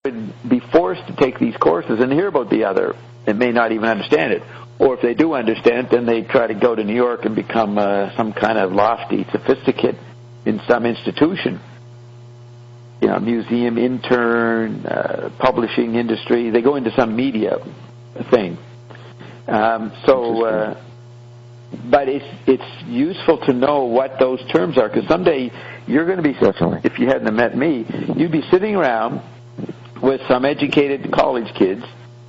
would be forced to take these courses and hear about the other and may not even understand it. Or if they do understand it, then they try to go to New York and become some kind of lofty sophisticate in some institution. You know, museum intern, publishing industry. They go into some media thing. But it's useful to know what those terms are, because someday you're going to be, definitely, if you hadn't met me, you'd be sitting around with some educated college kids,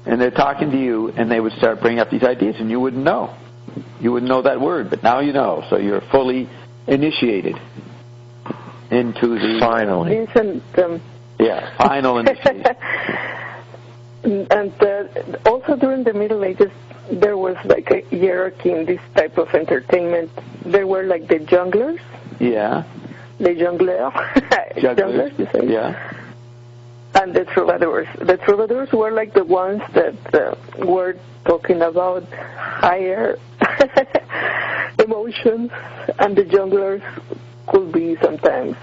and they're talking to you, and they would start bringing up these ideas, and you wouldn't know. You wouldn't know that word, but now you know, so you're fully initiated into the... Finally. Final initiation. And also during the Middle Ages, there was like a hierarchy in this type of entertainment. There were like the jongleurs. Yeah. The jongleurs. Jongleurs, you say? Yeah. And the troubadours. The troubadours were like the ones that were talking about higher emotions, and the jongleurs could be sometimes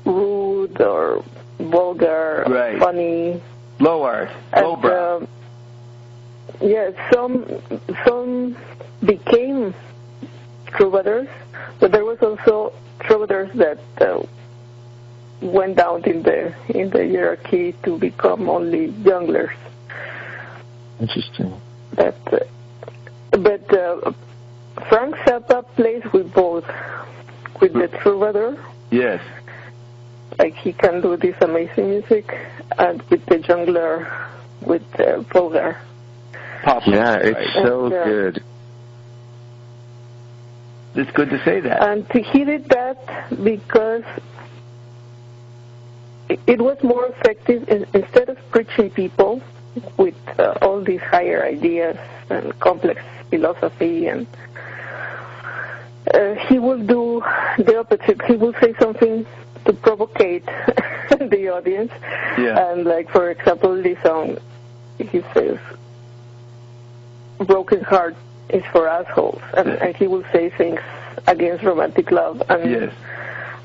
rude or vulgar, right, funny. Low art, lowbrow. Yes, some became troubadours, but there was also troubadours that went down in the hierarchy to become only jongleurs. Interesting. But Frank Zappa plays with both, with the troubadour. Yes. Like he can do this amazing music, and with the jungler, with the vulgar. Yeah, it's so good. It's good to say that. And he did that because it was more effective. Instead of preaching people with all these higher ideas and complex philosophy, and he will do the opposite. He will say something to provocate the audience. Yeah. And like, for example, this song, he says, "Broken heart is for assholes," and he will say things against romantic love. And yes.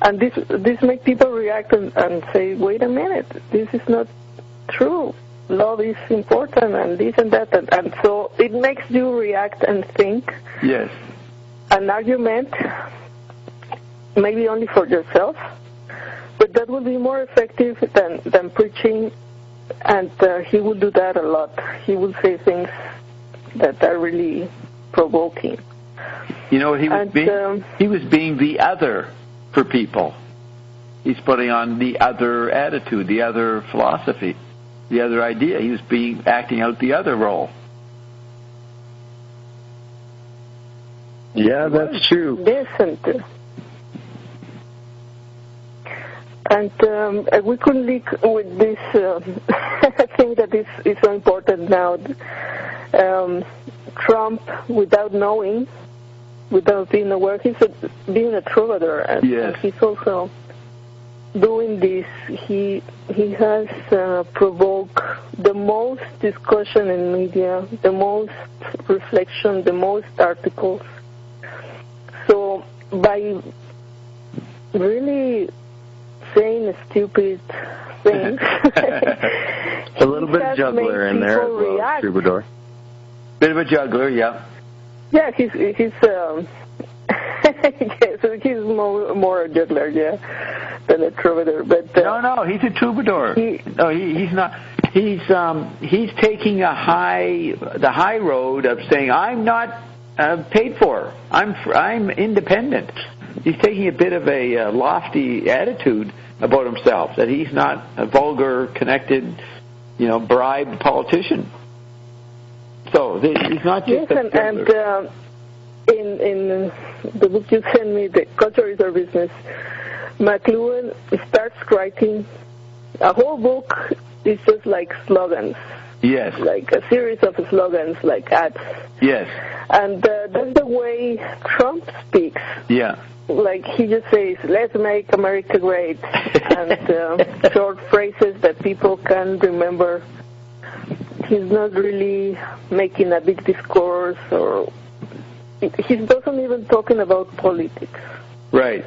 And this makes people react and say, wait a minute, this is not true. Love is important, and this and that. And so it makes you react and think. Yes. An argument, maybe only for yourself, but that would be more effective than preaching, and he will do that a lot. He will say things that are really provoking. You know what he was being? He was being the other for people. He's putting on the other attitude, the other philosophy, the other idea. He was acting out the other role. Yeah, that's true. Yes, and we could link with this thing that is so important now. Trump, without knowing, without being aware, he's being a troubadour, and, yes, and he's also doing this. He has provoked the most discussion in media, the most reflection, the most articles. So by really saying stupid things, a little bit of juggler in there as well, troubadour. Bit of a juggler, yeah. Yeah, he's yes, he's more a juggler, yeah, than a troubadour. But no, he's a troubadour. He's not. He's taking the high road of saying, I'm not paid for. I'm independent. He's taking a bit of a lofty attitude about himself, that he's not a vulgar, connected, bribed politician. So he's not just yes, and in the book you sent me, The Culture is Our Business, McLuhan starts writing a whole book. Is just like slogans. Yes. Like a series of slogans, like ads. Yes. And that's the way Trump speaks. Yeah. Like he just says, let's make America great, and short phrases that people can remember. He's not really making a big discourse, or he doesn't even talking about politics. Right.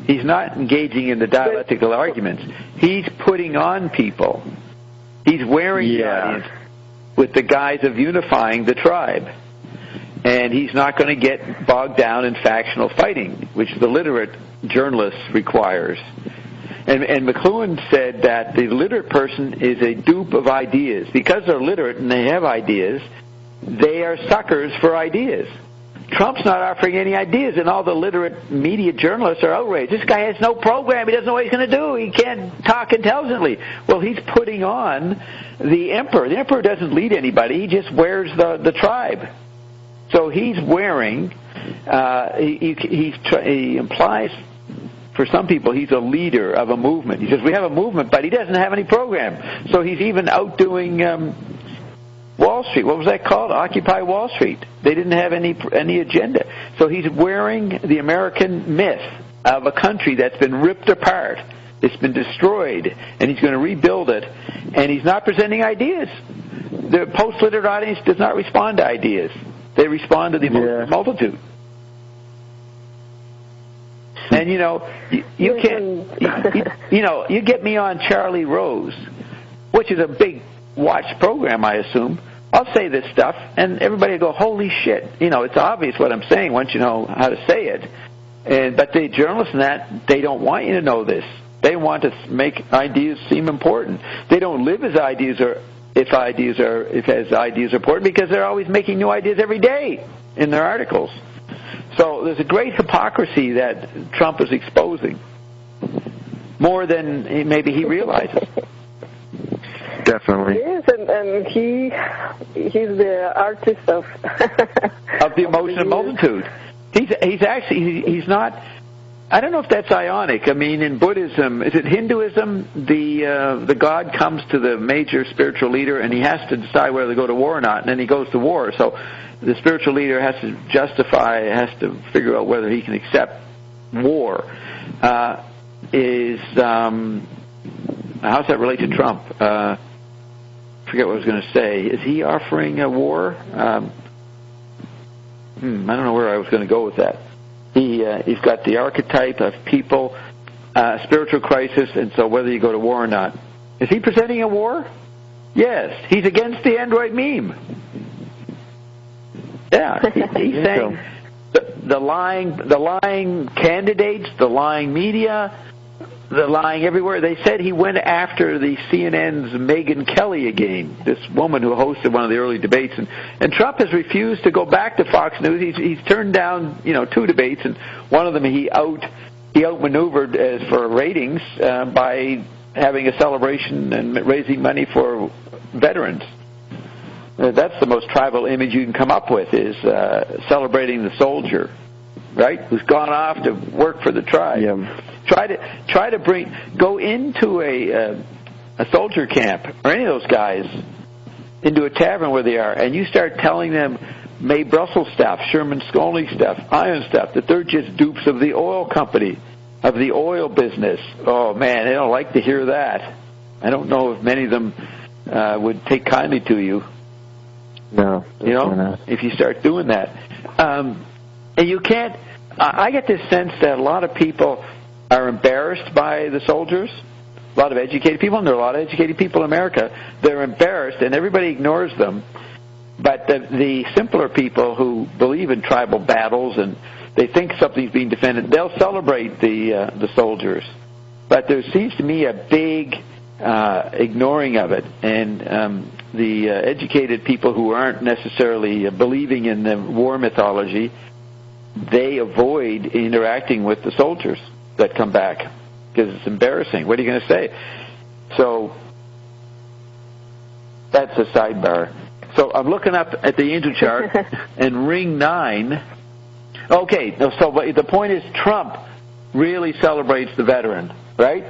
He's not engaging in the dialectical arguments. He's putting on people. He's wearing the audience with the guise of unifying the tribe. And he's not going to get bogged down in factional fighting, which the literate journalist requires. And McLuhan said that the literate person is a dupe of ideas. Because they're literate and they have ideas, they are suckers for ideas. Trump's not offering any ideas, and all the literate media journalists are outraged. This guy has no program. He doesn't know what he's going to do. He can't talk intelligently. Well, he's putting on the emperor. The emperor doesn't lead anybody. He just wears the tribe. So he's wearing, he implies, for some people, he's a leader of a movement. He says, we have a movement, but he doesn't have any program. So he's even outdoing Wall Street. What was that called? Occupy Wall Street. They didn't have any agenda. So he's wearing the American myth of a country that's been ripped apart. It's been destroyed, and he's going to rebuild it, and he's not presenting ideas. The post-literate audience does not respond to ideas. They respond to the multitude. And, you can't, you get me on Charlie Rose, which is a big watched program, I assume. I'll say this stuff, and everybody will go, holy shit. It's obvious what I'm saying once you know how to say it. But the journalists in that, they don't want you to know this. They want to make ideas seem important. They don't live as ideas are, if ideas are important, because they're always making new ideas every day in their articles. So there's a great hypocrisy that Trump is exposing, more than maybe he realizes. Definitely. Yes, and he's the artist of the emotion of multitude. He's not. I don't know if that's ionic. I mean, in Buddhism, is it Hinduism? The god comes to the major spiritual leader, and he has to decide whether to go to war or not, and then he goes to war. So the spiritual leader has to has to figure out whether he can accept war. How's that relate to Trump? I forget what I was going to say. Is he offering a war? I don't know where I was going to go with that. He's got the archetype of people, spiritual crisis, and so whether you go to war or not. Is he presenting a war? Yes. He's against the Android meme. Yeah, he's saying the lying candidates, the lying media, the lying everywhere. They said he went after the CNN's Megyn Kelly again, this woman who hosted one of the early debates, and Trump has refused to go back to Fox News. He's turned down 2 debates, and one of them he outmaneuvered as for ratings by having a celebration and raising money for veterans. That's the most tribal image you can come up with, is celebrating the soldier, right, who's gone off to work for the tribe. Yeah. Try to go into a soldier camp, or any of those guys, into a tavern where they are, and you start telling them May Brussels stuff, Sherman Skolnick stuff, Iron stuff, that they're just dupes of the oil company, of the oil business. Oh man, they don't like to hear that. I don't know if many of them would take kindly to you. No, if you start doing that. And you can't, I get this sense that a lot of people are embarrassed by the soldiers, a lot of educated people, and there are a lot of educated people in America. They're embarrassed, and everybody ignores them. But the simpler people who believe in tribal battles and they think something's being defended, they'll celebrate the soldiers. But there seems to me a big ignoring of it, and the educated people who aren't necessarily believing in the war mythology, they avoid interacting with the soldiers that come back because it's embarrassing. What are you going to say? So that's a sidebar. So I'm looking up at the angel chart, and ring 9. Okay, so the point is Trump really celebrates the veteran, right?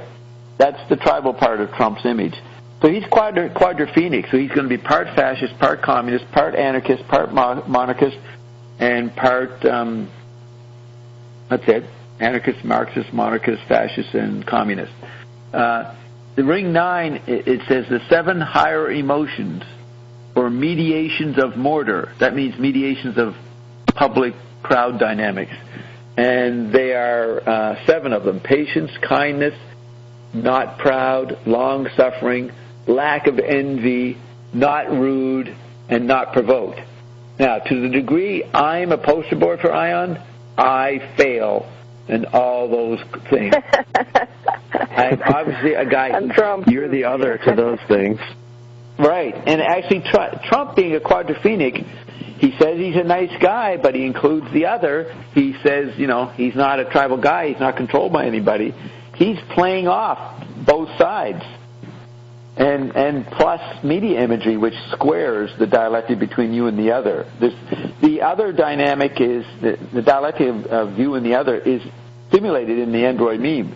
That's the tribal part of Trump's image. So he's quadrophenic, so he's going to be part fascist, part communist, part anarchist, part monarchist, and part, that's it, anarchist, Marxist, monarchist, fascist, and communist. The ring 9, it says the 7 higher emotions, or mediations of mortar. That means mediations of public crowd dynamics. and they are 7 of them: patience, kindness, not proud, long-suffering, lack of envy, not rude, and not provoked. Now, to the degree I'm a poster boy for Ion, I fail in all those things. I'm obviously a guy. And Trump. You're the other to those things. Right. And actually, Trump being a quadrophenic, he says he's a nice guy, but he includes the other. He says, he's not a tribal guy. He's not controlled by anybody. He's playing off both sides. And plus media imagery, which squares the dialectic between you and the other. The other dynamic is, the dialectic of you and the other is stimulated in the Android meme.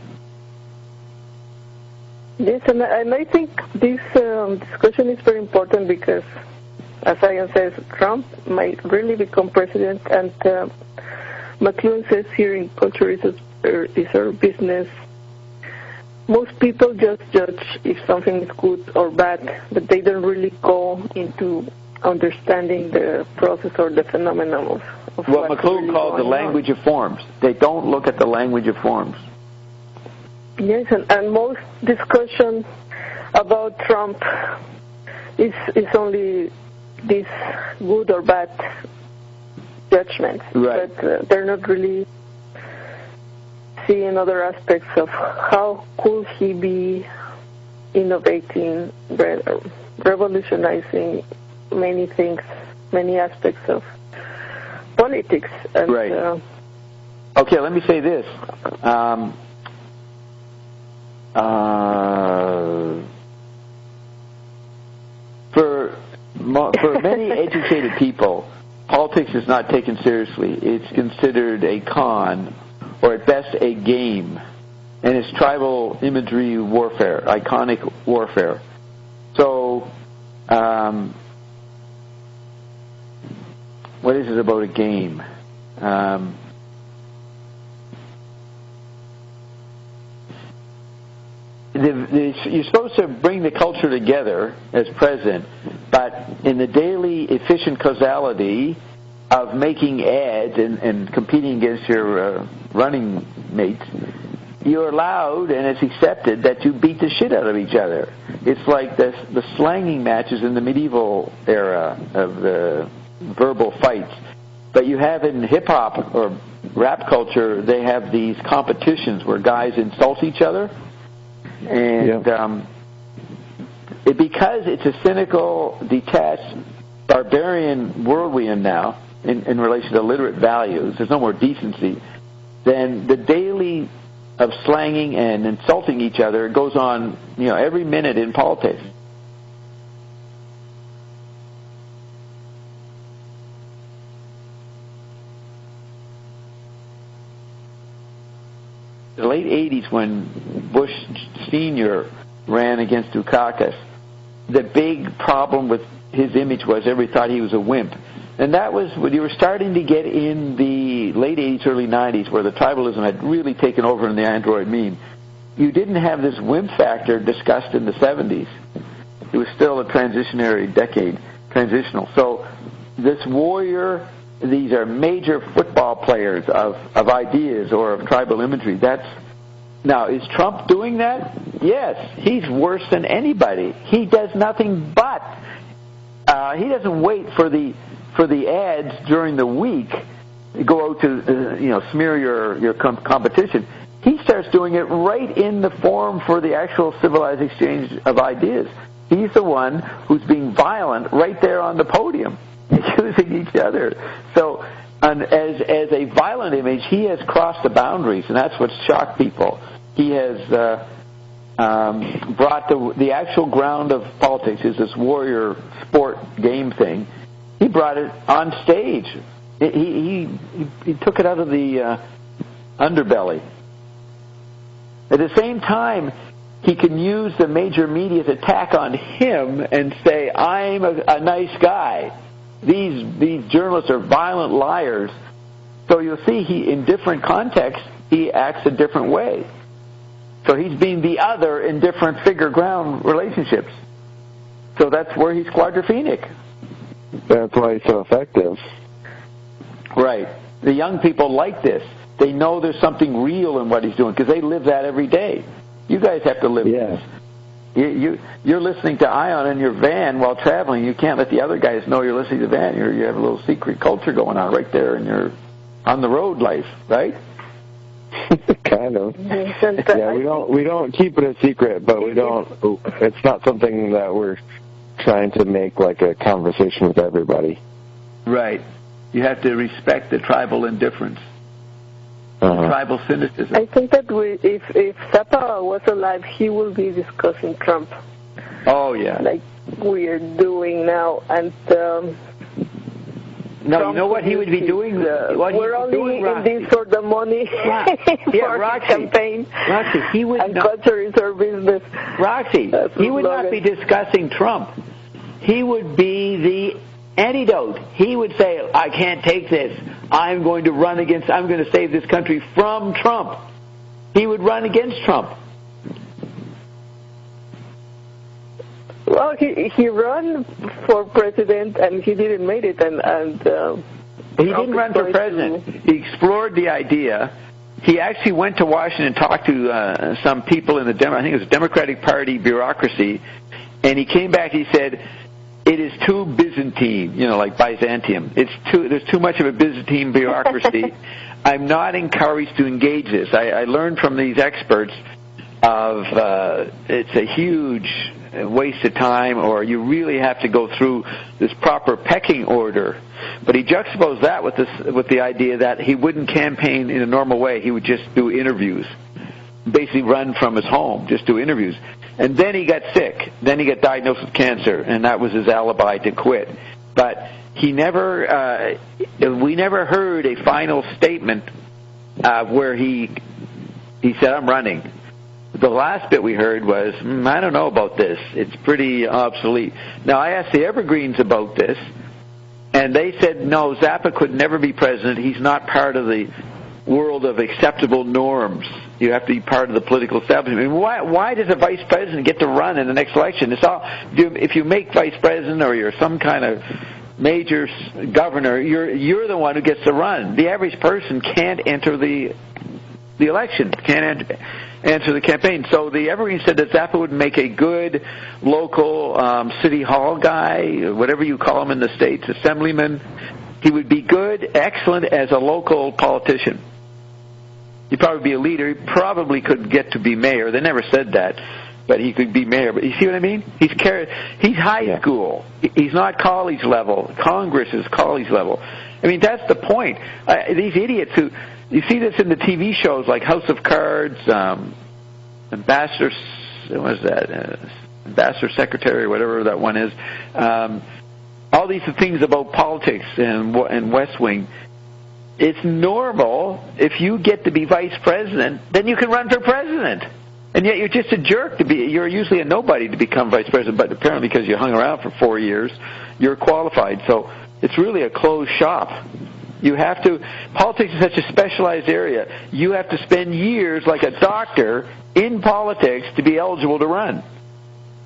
Yes, and I think this discussion is very important because, as Ian says, Trump might really become president, and McLuhan says here in Culture is our business. Most people just judge if something is good or bad, but they don't really go into understanding the process or the phenomenon of what McLuhan really called the language of forms. They don't look at the language of forms. Yes, and most discussion about Trump is only this good or bad judgments, right. But they're not really seeing other aspects of how could he be innovating, revolutionizing many things, many aspects of politics. And, right. Okay, let me say this. For many educated people, politics is not taken seriously. It's considered a con, or at best a game, and it's tribal imagery warfare, iconic warfare. So, what is it about a game? You're supposed to bring the culture together as president, but in the daily efficient causality of making ads and competing against your running mates, you're allowed and it's accepted that you beat the shit out of each other. It's like the slanging matches in the medieval era of the verbal fights. But you have in hip-hop or rap culture, they have these competitions where guys insult each other. And because it's a cynical, detached, barbarian world we're in now, in relation to literate values, there's no more decency, then the daily of slanging and insulting each other goes on, every minute in politics. The late 80s, when Bush Sr. ran against Dukakis, the big problem with his image was everybody thought he was a wimp. And that was when you were starting to get in the late 80s, early 90s, where the tribalism had really taken over in the Android meme. You didn't have this wimp factor discussed in the 70s. It was still a transitional. So this warrior, these are major football players of ideas or of tribal imagery. Now, is Trump doing that? Yes, he's worse than anybody. He does nothing but. He doesn't wait for the ads during the week to go out to smear your competition. He starts doing it right in the forum for the actual civilized exchange of ideas. He's the one who's being violent right there on the podium, accusing each other. So, as a violent image, he has crossed the boundaries, and that's what's shocked people. He has brought the actual ground of politics, is this warrior sport game thing. He brought it on stage. He took it out of the underbelly. At the same time, he can use the major media's attack on him and say, I'm a nice guy. These journalists are violent liars. So you'll see in different contexts, he acts a different way. So he's being the other in different figure-ground relationships. So that's where he's quadrophenic. That's why he's so effective. Right. The young people like this. They know there's something real in what he's doing because they live that every day. You guys have to live this. You're listening to Ion in your van while traveling. You can't let the other guys know you're listening to the van. You have a little secret culture going on right there in your on the road life, right? Kind of. Yeah, we don't keep it a secret, but we don't. It's not something that we're trying to make like a conversation with everybody. Right. You have to respect the tribal indifference, tribal cynicism. I think that if Zappa was alive, he would be discussing Trump. Oh, yeah. Like we're doing now. And no, you know what he would be doing? We're only in this for the money for Roxy, campaign. Roxy, he would and culture is our business. Roxy, he would not be discussing Trump. He would be the antidote. He would say, I can't take this. I'm going to save this country from Trump. He would run against Trump. Well, he ran for president and he didn't make it, and he didn't run for president. He explored the idea. He actually went to Washington and talked to some people in I think it was Democratic Party bureaucracy, and he came back. He said, "It is too Byzantine, like Byzantium. There's too much of a Byzantine bureaucracy. I'm not encouraged to engage this. I learned from these experts of it's a huge waste of time, or you really have to go through this proper pecking order." But he juxtaposed that with the idea that he wouldn't campaign in a normal way. He would just do interviews, basically run from his home, just do interviews. And then he got sick. Then he got diagnosed with cancer, and that was his alibi to quit. But we never heard a final statement where he said, "I'm running." The last bit we heard was, I don't know about this. It's pretty obsolete. Now, I asked the Evergreens about this, and they said, no, Zappa could never be president. He's not part of the world of acceptable norms. You have to be part of the political establishment. I mean, why does a vice president get to run in the next election? It's all, if you make vice president or you're some kind of major governor, you're the one who gets to run. The average person can't enter the election, can't answer the campaign. So the Evergreen said that Zappa would make a good local city hall guy, whatever you call him in the States, assemblyman. He would be good, excellent as a local politician. He'd probably be a leader. He probably could get to be mayor. They never said that, but he could be mayor. But you see what I mean? He's high school. He's not college level. Congress is college level. I mean, that's the point. These idiots who... You see this in the TV shows like House of Cards, Ambassador Secretary, whatever that one is. All these things about politics and West Wing. It's normal if you get to be vice president, then you can run for president. And yet you're just a jerk you're usually a nobody to become vice president, but apparently because you hung around for 4 years, you're qualified. So it's really a closed shop. Politics is such a specialized area. You have to spend years like a doctor in politics to be eligible to run.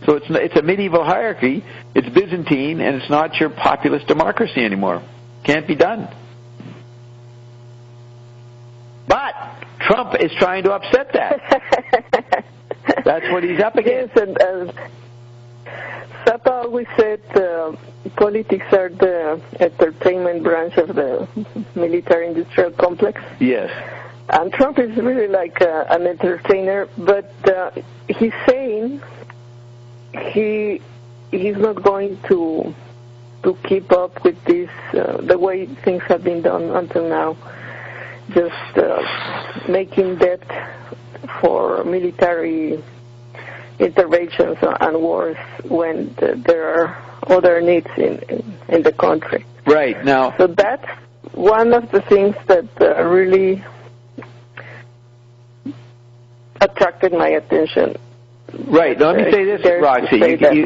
So it's a medieval hierarchy, it's Byzantine, and it's not your populist democracy anymore. Can't be done. But Trump is trying to upset that. That's what he's up against. Yes, and Zappa always said politics are the entertainment branch of the military-industrial complex. Yes. And Trump is really like an entertainer, but he's saying he's not going to keep up with this the way things have been done until now, just making debt for military interventions and wars when there are other needs in the country. Right. Now, so that's one of the things that really attracted my attention. Right. Now, let me say this, Roxy.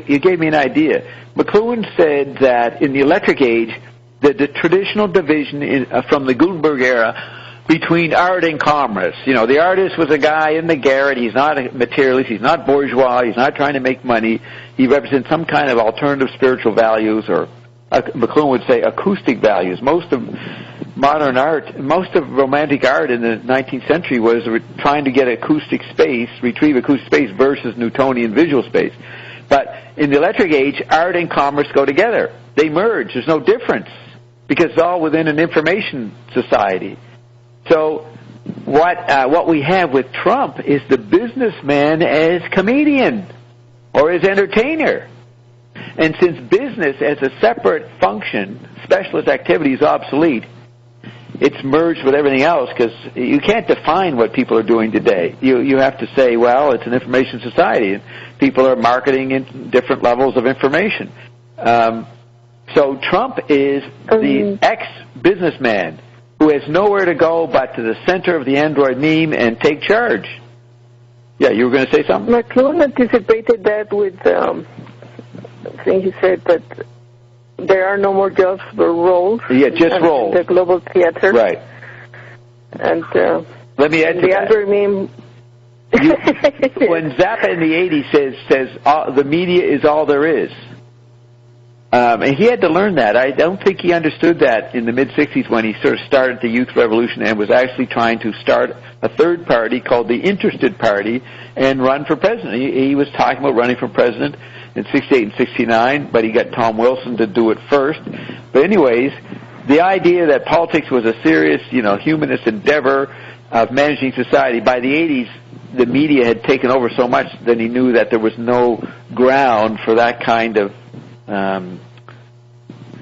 You gave me an idea. McLuhan said that in the electric age, the traditional division from the Gutenberg era between art and commerce. The artist was a guy in the garret. He's not a materialist. He's not bourgeois. He's not trying to make money. He represents some kind of alternative spiritual values, or McLuhan would say acoustic values. Most modern art, most of romantic art in the 19th century was trying to get acoustic space, retrieve acoustic space versus Newtonian visual space. But in the electric age, art and commerce go together. They merge. There's no difference because it's all within an information society. So what we have with Trump is the businessman as comedian or as entertainer. And since business as a separate function, specialist activity is obsolete, it's merged with everything else because you can't define what people are doing today. You have to say, well, it's an information society, and people are marketing in different levels of information. So Trump is the ex-businessman who has nowhere to go but to the center of the Android meme and take charge. Yeah, you were going to say something? McLuhan anticipated that with, I think he said that there are no more jobs but roles. Yeah, just roles. The global theater. Right. And let me add to the that. Android meme. When Zappa in the 80s says the media is all there is, and he had to learn that. I don't think he understood that in the mid-'60s when he sort of started the Youth Revolution and was actually trying to start a third party called the Interested Party and run for president. He was talking about running for president in 68 and 69, but he got Tom Wilson to do it first. But anyways, the idea that politics was a serious, humanist endeavor of managing society, by the 80s, the media had taken over so much that he knew that there was no ground for that kind of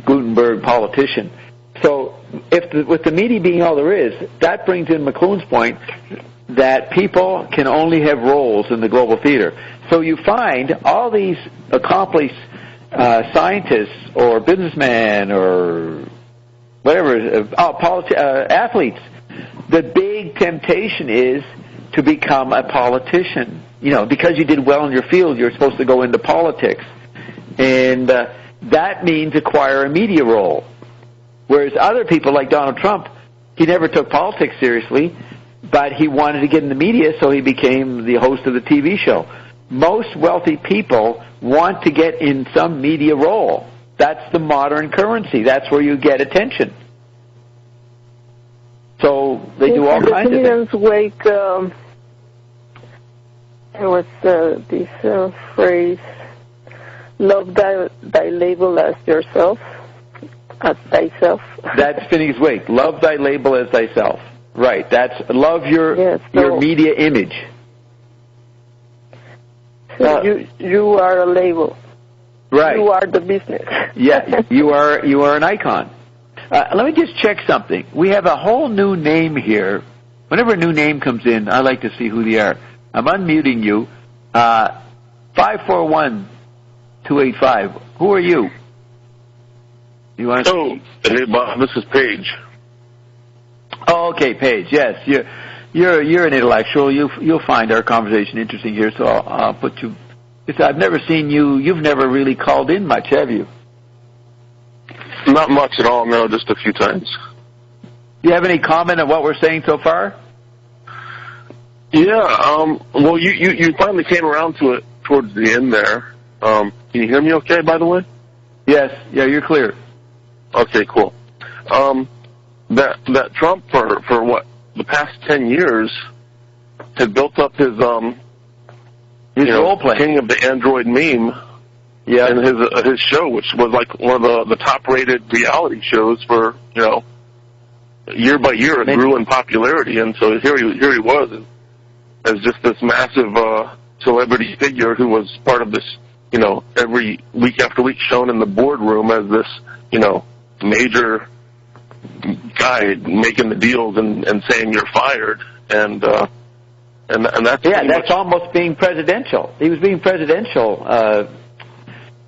Gutenberg politician. So with the media being all there is, that brings in McLuhan's point that people can only have roles in the global theater. So you find all these accomplished scientists or businessmen or whatever, athletes, the big temptation is to become a politician. Because you did well in your field, you're supposed to go into politics. And that means acquire a media role. Whereas other people like Donald Trump, he never took politics seriously, but he wanted to get in the media, so he became the host of the TV show. Most wealthy people want to get in some media role. That's the modern currency. That's where you get attention. So they do all kinds of things. President's wake, there was this phrase, love thy label as yourself, as thyself. That's Finney's Wake. Love thy label as thyself. Right. That's love your media image. So you are a label. Right. You are the business. Yeah. You are an icon. Let me just check something. We have a whole new name here. Whenever a new name comes in, I like to see who they are. I'm unmuting you. 541-285. Who are you? You want to? Oh, hey Bob, this is Paige. Oh, okay, Paige. Yes, you're an intellectual. You'll find our conversation interesting here. So I'll put you. I've never seen you. You've never really called in much, have you? Not much at all. No, just a few times. Do you have any comment on what we're saying so far? Yeah. Well, you finally came around to it towards the end there. Can you hear me okay, by the way? Yes. Yeah, you're clear. Okay, cool. That Trump for what the past 10 years had built up his role play, King of the Android meme, and his show, which was like one of the top rated reality shows for year by year. It grew in popularity, and so here he was as just this massive celebrity figure who was part of this every week after week shown in the boardroom as this major guy making the deals and saying you're fired and that's that's almost being presidential. He was being presidential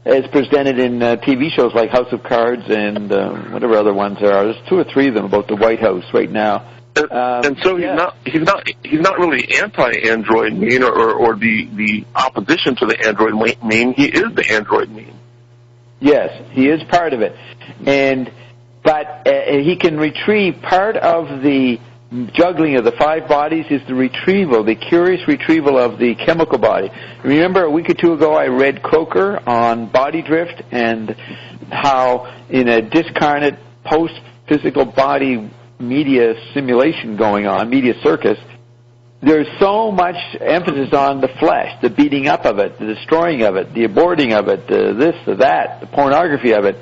as presented in TV shows like House of Cards and whatever other ones there are. There's 2 or 3 of them about the White House right now. And so he's not really anti-Android meme or the opposition to the Android meme. He is the Android meme. Yes, he is part of it, but he can retrieve part of the juggling of the 5 bodies is the curious retrieval of the chemical body. Remember a week or 2 ago I read Croker on body drift and how in a discarnate post-physical body media simulation going on, media circus, there's so much emphasis on the flesh, the beating up of it, the destroying of it, the aborting of it, the this, the that, the pornography of it.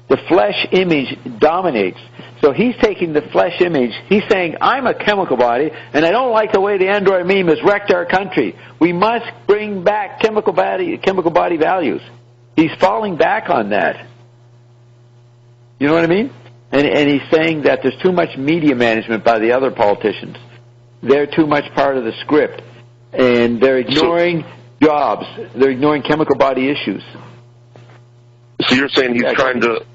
The flesh image dominates. So he's taking the flesh image. He's saying, I'm a chemical body, and I don't like the way the Android meme has wrecked our country. We must bring back chemical body values. He's falling back on that. You know what I mean? And he's saying that there's too much media management by the other politicians. They're too much part of the script. And they're ignoring jobs. They're ignoring chemical body issues. So you're saying he's trying to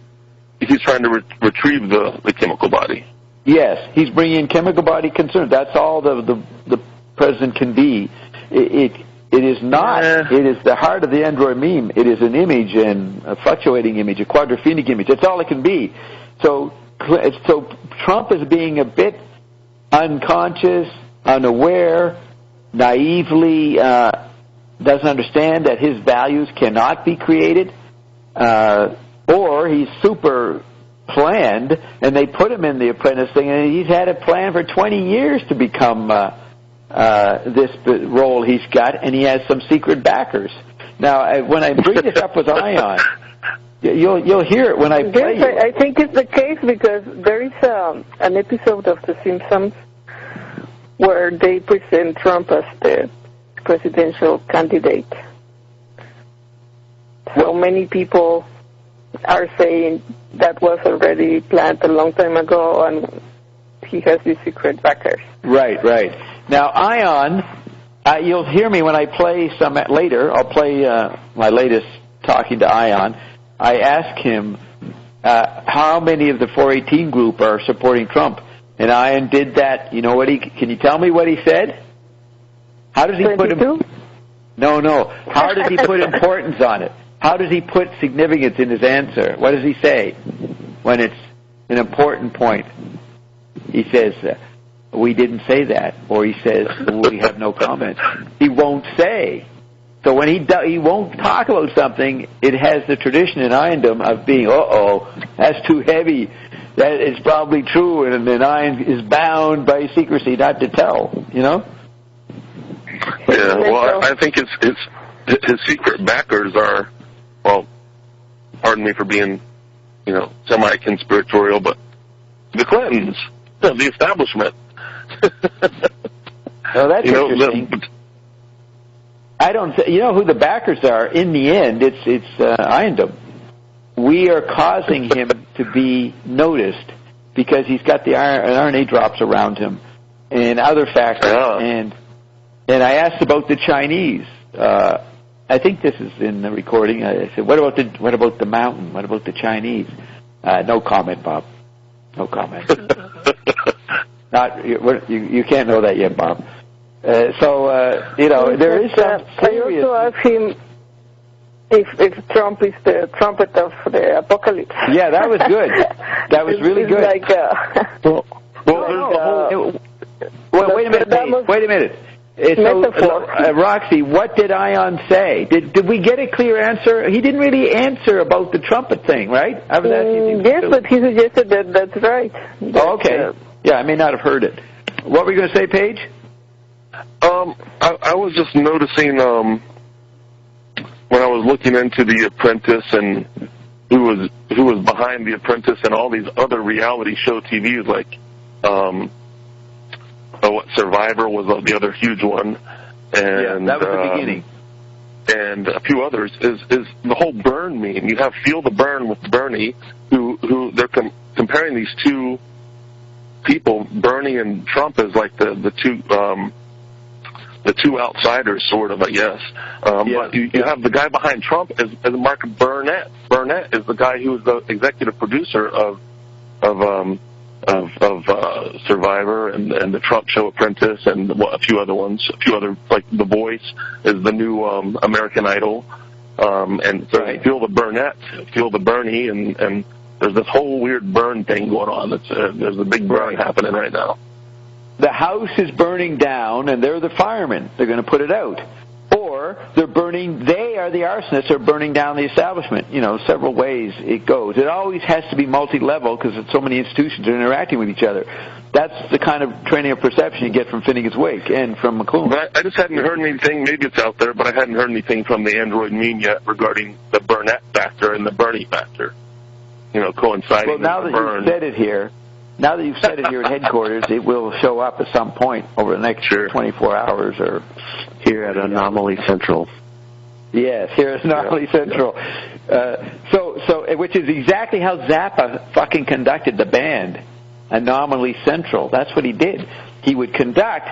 retrieve the chemical body? Yes, he's bringing in chemical body concerns. That's all the president can be. It is not. It is the heart of the Android meme. It is an image, and a fluctuating image, a quadraphenic image. That's all it can be. So Trump is being a bit unconscious, unaware, naively doesn't understand that his values cannot be created. Or he's super planned, and they put him in the apprentice thing, and he's had a plan for 20 years to become this role he's got, and he has some secret backers. Now, when I bring this up with Ion, you'll hear it when I play it. I think it's the case because there is an episode of The Simpsons where they present Trump as the presidential candidate. So many people are saying that was already planned a long time ago, and he has these secret backers. Right. Now, Ion, you'll hear me when I play some later. I'll play my latest talking to Ion. I asked him how many of the 418 group are supporting Trump, and Ion did that. You know what can you tell me what he said? How does he 22? put him? No. How does he put importance on it? How does he put significance in his answer? What does he say when it's an important point? He says, we didn't say that. Or he says, we have no comment. He won't say. So when he won't talk about something, it has the tradition in Iondom of being, that's too heavy. That is probably true, and then Ion is bound by secrecy not to tell, you know? Yeah, well, I think his secret backers are, well, pardon me for being, semi-conspiratorial, but the Clintons, the establishment. Oh, that's interesting. You know who the backers are? In the end, it's Iondom. We are causing him to be noticed because he's got the RNA drops around him and other factors. Yeah. And I asked about the Chinese. I think this is in the recording. I said, "What about the mountain? What about the Chinese?" No comment, Bob. No comment. You can't know that yet, Bob. There is some serious. I also asked him if Trump is the trumpet of the apocalypse. Yeah, that was good. That was really good. Like, wait a minute. Roxy, what did Ion say? Did we get a clear answer? He didn't really answer about the trumpet thing, right? I was asking yes, but he suggested that's right. Okay. Yeah, I may not have heard it. What were you going to say, Paige? I was just noticing when I was looking into The Apprentice and who was behind The Apprentice and all these other reality show TVs like Survivor was the other huge one, and that was the beginning, and a few others. Is the whole Burn meme? You have Feel the Burn with Bernie, who they're comparing these two people, Bernie and Trump, as like the two outsiders, sort of, I guess. But you have the guy behind Trump as Mark Burnett. Burnett is the guy who was the executive producer of Survivor and the Trump Show Apprentice and a few other ones. A few other, like The Voice is the new American Idol. And so Feel the Burnett, Feel the Bernie, and there's this whole weird burn thing going on. There's a big burn happening right now. The house is burning down, and they're the firemen. They're going to put it out. Or or they are the arsonists, are burning down the establishment. Several ways it goes. It always has to be multi-level because so many institutions are interacting with each other. That's the kind of training of perception you get from Finnegan's Wake and from McLuhan. But I just hadn't heard anything, maybe it's out there, but I hadn't heard anything from the Android meme yet regarding the Burnett factor and the Bernie factor, coinciding with the burn. Well, now that you've said it here at headquarters, it will show up at some point over the next 24 hours or here at Anomaly Central. Yes, here at Anomaly Central. So, which is exactly how Zappa fucking conducted the band. Anomaly Central. That's what he did. He would conduct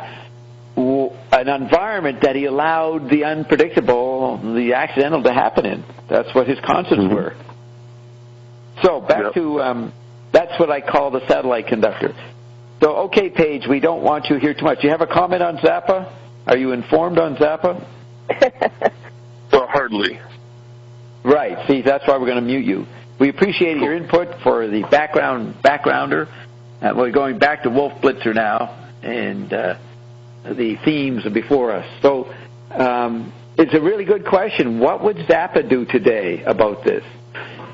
an environment that he allowed the unpredictable, the accidental to happen in. That's what his concerts were. So back to that's what I call the satellite conductor. So, okay, Paige, we don't want you here too much. Do you have a comment on Zappa? Are you informed on Zappa? Well, hardly. Right. See, that's why we're going to mute you. We appreciate your input for the backgrounder. We're going back to Wolf Blitzer now, and the themes are before us. So it's a really good question. What would Zappa do today about this?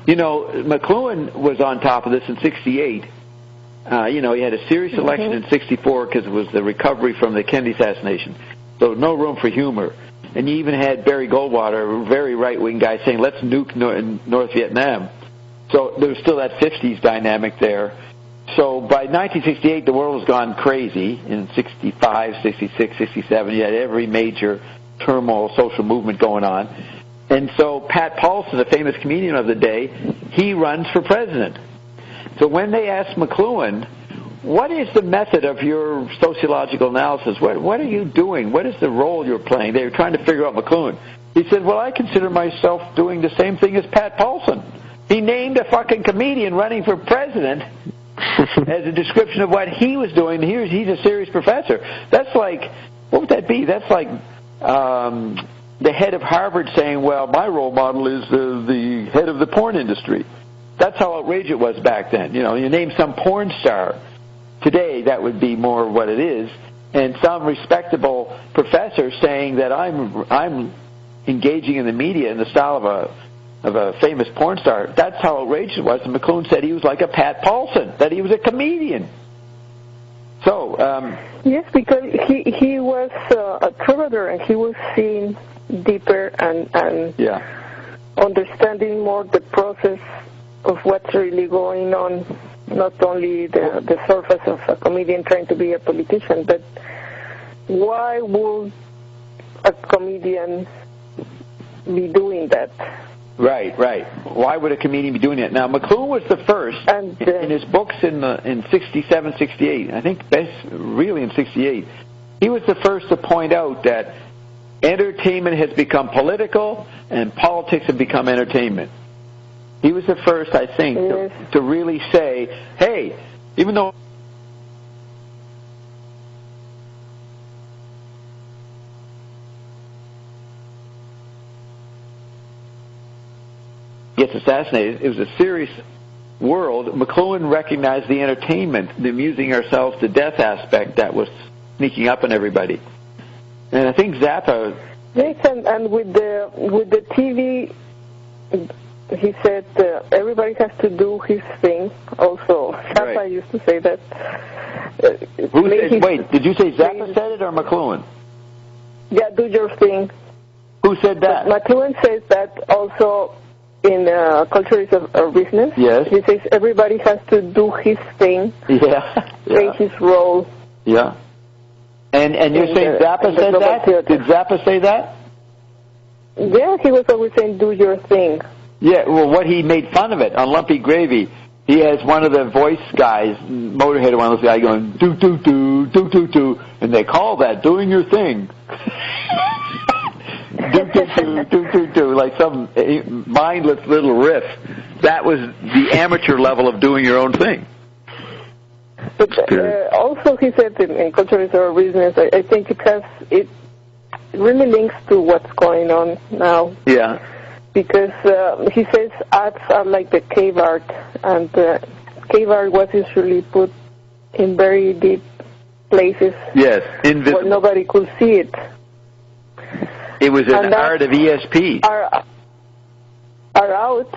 McLuhan was on top of this in 68. He had a serious election in 64 because it was the recovery from the Kennedy assassination. So no room for humor. And you even had Barry Goldwater, a very right-wing guy, saying, let's nuke North Vietnam. So there was still that 50s dynamic there. So by 1968, the world has gone crazy. In 65, 66, 67, you had every major turmoil, social movement going on. And so Pat Paulson, the famous comedian of the day, he runs for president. So when they asked McLuhan, what is the method of your sociological analysis? What are you doing? What is the role you're playing? They were trying to figure out McLuhan. He said, well, I consider myself doing the same thing as Pat Paulson. He named a fucking comedian running for president as a description of what he was doing. He's a serious professor. That's like, what would that be? That's like the head of Harvard saying, well, my role model is the head of the porn industry. That's how outrageous it was back then. You name some porn star. Today, that would be more what it is. And some respectable professor saying that I'm engaging in the media in the style of a famous porn star. That's how outrageous it was. And McLuhan said he was like a Pat Paulson, that he was a comedian. So yes, because he was a troubadour, and he was seeing deeper and understanding more the process of what's really going on, not only the surface of a comedian trying to be a politician, but why would a comedian be doing that? Right. Why would a comedian be doing that? Now, McLuhan was the first, in his books in 67, 68, I think really in 68, he was the first to point out that entertainment has become political and politics have become entertainment. He was the first, I think, to really say, hey, even though gets assassinated, it was a serious world. McLuhan recognized the entertainment, the amusing ourselves to death aspect that was sneaking up on everybody. And I think Zappa... Yes, and with the TV... He said everybody has to do his thing. Also, Zappa used to say that. Wait, did you say Zappa said it or McLuhan? Yeah, do your thing. Who said that? But McLuhan says that also in Culture is a Business. Yes. He says everybody has to do his thing. Play his role. Yeah. And you're saying Zappa said that? Did Zappa say that? Yeah, he was always saying do your thing. Yeah, well, what he made fun of it on Lumpy Gravy, he has one of the voice guys, Motorhead, one of those guys going, do, and they call that doing your thing. do, like some mindless little riff. That was the amateur level of doing your own thing. But also he said in Culture is Our Business, I think it really links to what's going on now. Yeah. Because he says ads are like the cave art, and cave art was usually put in very deep places where nobody could see it. It was an art of ESP. Are out,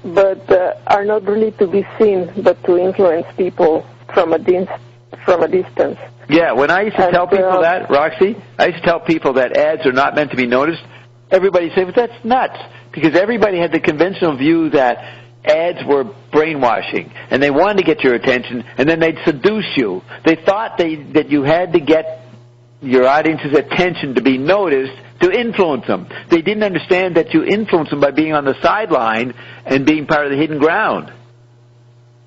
but are not really to be seen, but to influence people from a distance. Yeah, when I used to tell people that, Roxy, I used to tell people that ads are not meant to be noticed. Everybody said, "But that's nuts," because everybody had the conventional view that ads were brainwashing, and they wanted to get your attention, and then they'd seduce you. They thought that you had to get your audience's attention to be noticed to influence them. They didn't understand that you influence them by being on the sideline and being part of the hidden ground.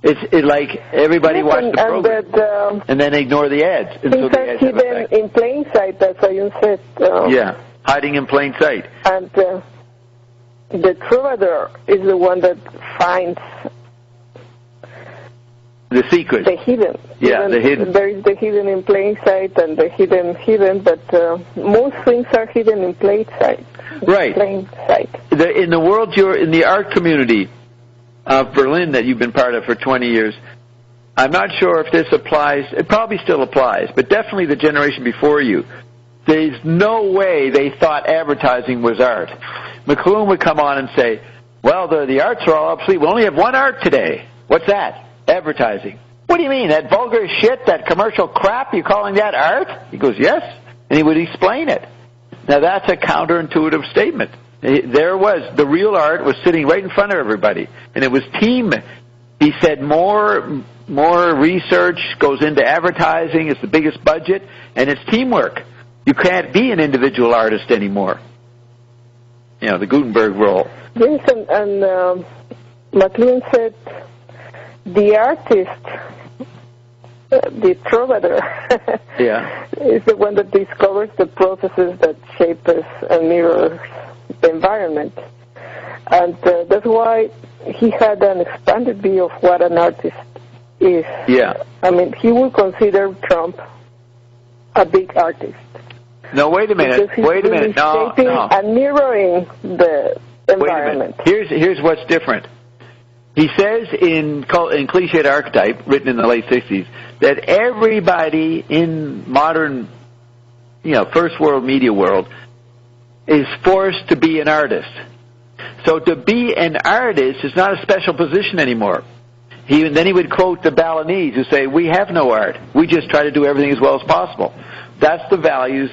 It's like everybody watched the program and then ignore the ads. And things are hidden in plain sight, as you said. Yeah, hiding in plain sight. And the troubadour is the one that finds the secret. The hidden. Yeah, the hidden. There is the hidden in plain sight and the hidden, but most things are hidden in plain sight. Right. Plain sight. In the world, you're in the art community of Berlin that you've been part of for 20 years. I'm not sure if this applies. It probably still applies, but definitely the generation before you. There's no way they thought advertising was art. McLuhan would come on and say, well, the arts are all obsolete. We only have one art today. What's that? Advertising. What do you mean? That vulgar shit, that commercial crap, you calling that art? He goes, yes. And he would explain it. Now, that's a counterintuitive statement. There was, the real art was sitting right in front of everybody. And it was team. He said more research goes into advertising. It's the biggest budget. And it's teamwork. You can't be an individual artist anymore. You know, the Gutenberg rule. Yes, and McLuhan said, the artist, the troubadour, is the one that discovers the processes that shape us and mirrors the environment. And that's why he had an expanded view of what an artist is. Yeah. I mean, he would consider Trump a big artist. No, wait a minute. Wait a minute. No. And mirroring the environment. Wait a minute. Here's what's different. He says in Cliched Archetype, written in the late 60s, that everybody in modern, first world media world is forced to be an artist. So to be an artist is not a special position anymore. Then he would quote the Balinese who say, we have no art. We just try to do everything as well as possible. That's the values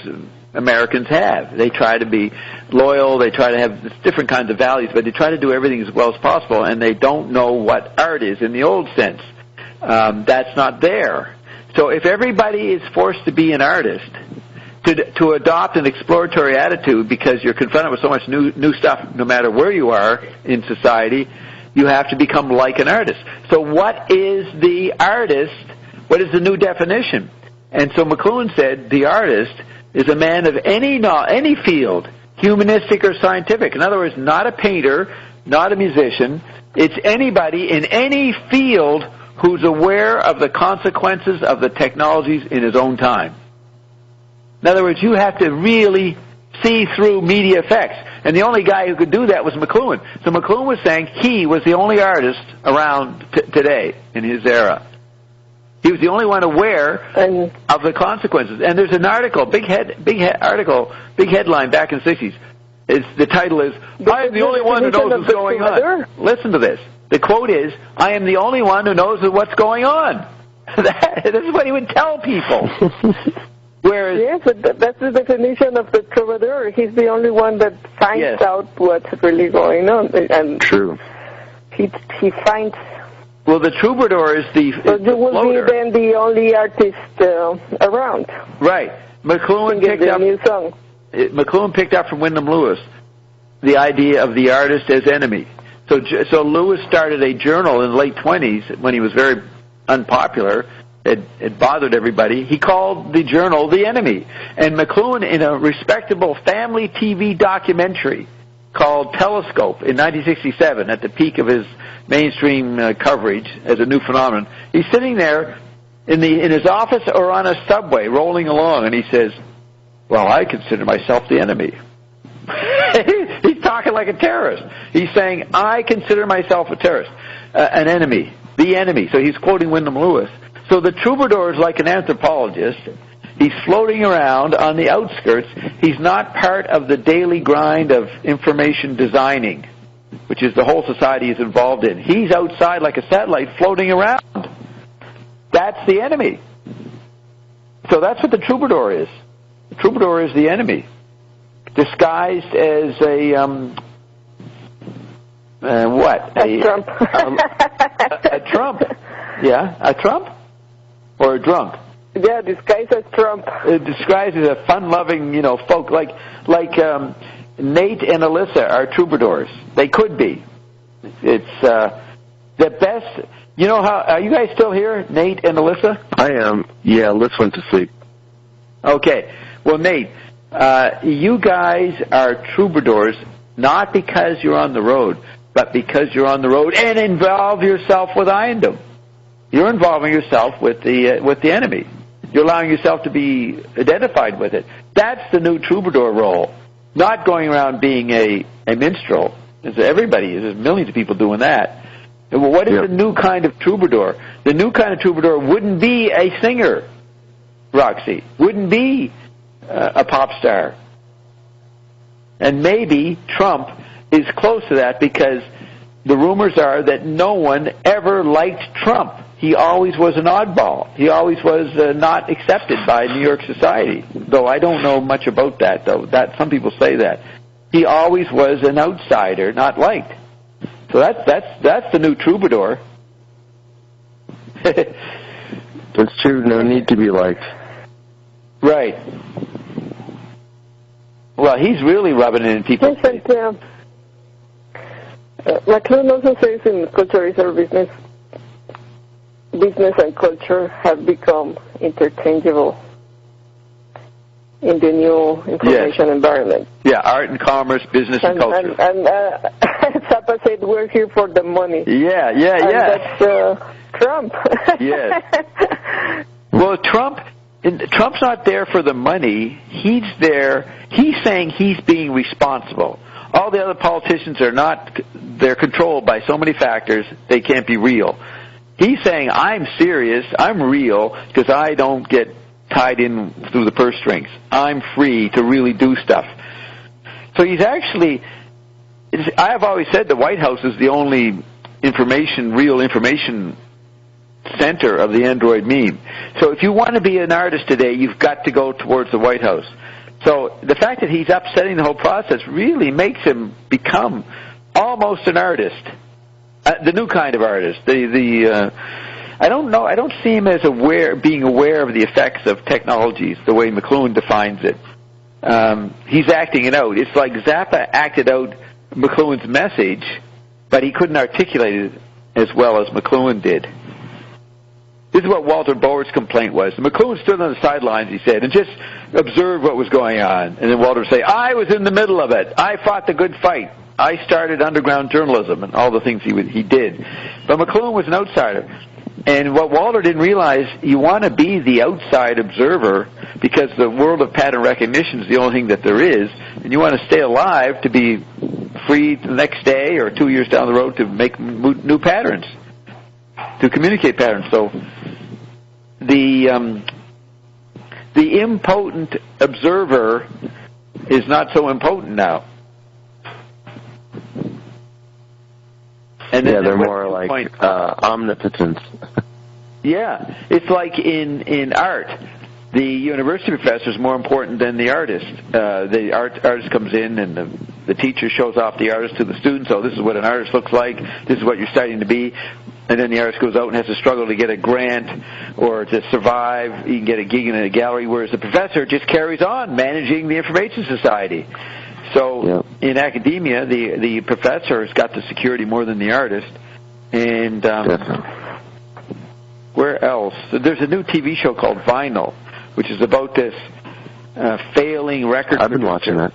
Americans have. They try to be loyal, they try to have different kinds of values, but they try to do everything as well as possible, and they don't know what art is in the old sense. That's not there. So if everybody is forced to be an artist, to adopt an exploratory attitude because you're confronted with so much new stuff no matter where you are in society, you have to become like an artist. So what is the artist? What is the new definition? And so McLuhan said the artist is a man of any field, humanistic or scientific. In other words, not a painter, not a musician. It's anybody in any field who's aware of the consequences of the technologies in his own time. In other words, you have to really see through media effects. And the only guy who could do that was McLuhan. So McLuhan was saying he was the only artist around today in his era. He was the only one aware of the consequences. And there's an article, big headline back in the 60s. The title is, I am the only one who knows what's going on. Listen to this. The quote is, I am the only one who knows what's going on. That's what he would tell people. Whereas, yes, but that's the definition of the troubadour. He's the only one that finds out what's really going on. And true. He finds... Well, the troubadour is the So you will be then the only artist around. Right. McLuhan picked up from Wyndham Lewis the idea of the artist as enemy. So Lewis started a journal in the late 20s when he was very unpopular. It bothered everybody. He called the journal The Enemy. And McLuhan, in a respectable family TV documentary called Telescope in 1967, at the peak of his mainstream coverage as a new phenomenon, he's sitting there in his office or on a subway rolling along, and he says, well, I consider myself the enemy. He's talking like a terrorist. He's saying, I consider myself a terrorist, an enemy, the enemy. So he's quoting Wyndham Lewis. So the troubadour is like an anthropologist. He's floating around on the outskirts. He's not part of the daily grind of information designing, which is the whole society is involved in. He's outside like a satellite floating around. That's the enemy. So that's what the troubadour is. The troubadour is the enemy, disguised as a what? A Trump. A Trump. Yeah, a Trump or a drunk. Yeah, disguised as Trump. Disguised as a fun-loving, folk like Nate and Alyssa are troubadours. They could be. It's the best. You know how? Are you guys still here, Nate and Alyssa? I am. Yeah, Alyssa went to sleep. Okay. Well, Nate, you guys are troubadours not because you're on the road, but because you're on the road and involve yourself with Iondom. You're involving yourself with the enemy. You're allowing yourself to be identified with it. That's the new troubadour role. Not going around being a minstrel. There's millions of people doing that. Well, what is the new kind of troubadour? The new kind of troubadour wouldn't be a singer, Roxy. Wouldn't be a pop star. And maybe Trump is close to that because the rumors are that no one ever liked Trump. He always was an oddball. He always was not accepted by New York society. Though I don't know much about that, though. Some people say that. He always was an outsider, not liked. So that's the new troubadour. That's true. No need to be liked. Right. Well, he's really rubbing it in people's face. McLuhan also says in Culture Research business and culture have become interchangeable in the new information environment. Yeah, art and commerce, business and culture. And Zappa said, we're here for the money. Yeah. That's Trump. Yes. Well, Trump's not there for the money. He's saying he's being responsible. All the other politicians are not, they're controlled by so many factors, they can't be real. He's saying, I'm serious, I'm real, because I don't get tied in through the purse strings. I'm free to really do stuff. So he's actually, I have always said the White House is the only real information center of the Android meme. So if you want to be an artist today, you've got to go towards the White House. So the fact that he's upsetting the whole process really makes him become almost an artist. The new kind of artist. I don't know. I don't see him as being aware of the effects of technologies the way McLuhan defines it. He's acting it out. It's like Zappa acted out McLuhan's message, but he couldn't articulate it as well as McLuhan did. This is what Walter Bower's complaint was. McLuhan stood on the sidelines, he said, and just observed what was going on. And then Walter would say, I was in the middle of it. I fought the good fight. I started underground journalism and all the things he did. But McLuhan was an outsider. And what Walter didn't realize, you want to be the outside observer because the world of pattern recognition is the only thing that there is, and you want to stay alive to be free the next day or 2 years down the road to make new patterns, to communicate patterns. So the impotent observer is not so impotent now. And yeah, they're more like omnipotence. Yeah, it's like in art. The university professor is more important than the artist. The artist comes in and the teacher shows off the artist to the students. So this is what an artist looks like. This is what you're studying to be. And then the artist goes out and has to struggle to get a grant or to survive. You can get a gig in a gallery, whereas the professor just carries on managing the information society. So in academia, the professor has got the security more than the artist. And where else? There's a new TV show called Vinyl, which is about this failing record I've been watching that.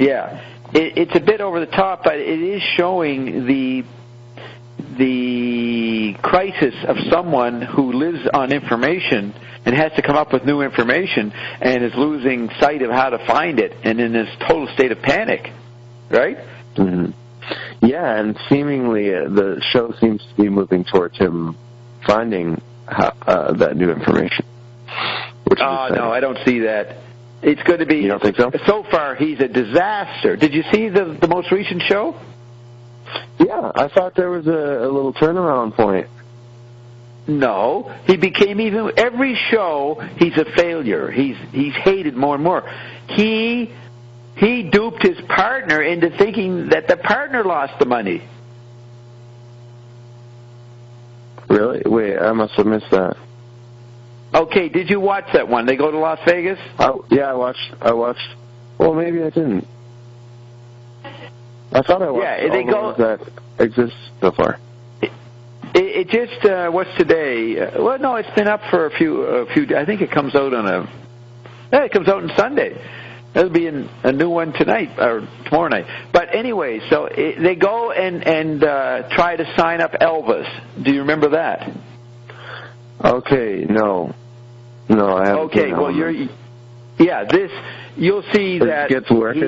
Yeah. It's a bit over the top, but it is showing the crisis of someone who lives on information and has to come up with new information and is losing sight of how to find it and in this total state of panic, right? Mm-hmm. Yeah, and seemingly the show seems to be moving towards him finding that new information. which is no, I don't see that. It's going to be... You don't think so? So far, he's a disaster. Did you see the most recent show? Yeah, I thought there was a little turnaround point. No, he became even... Every show, he's a failure. He's hated more and more. He duped his partner into thinking that the partner lost the money. Really? Wait, I must have missed that. Okay, did you watch that one? They go to Las Vegas? Yeah, I watched. Well, maybe I didn't. I thought I watched they all those that exist so far. It just, what's today? Well, no, it's been up for a few. I think it comes out it comes out on Sunday. There'll be a new one tonight or tomorrow night. But anyway, so they go and try to sign up Elvis. Do you remember that? Okay, no, I haven't. Okay, well you'll see that it gets worse.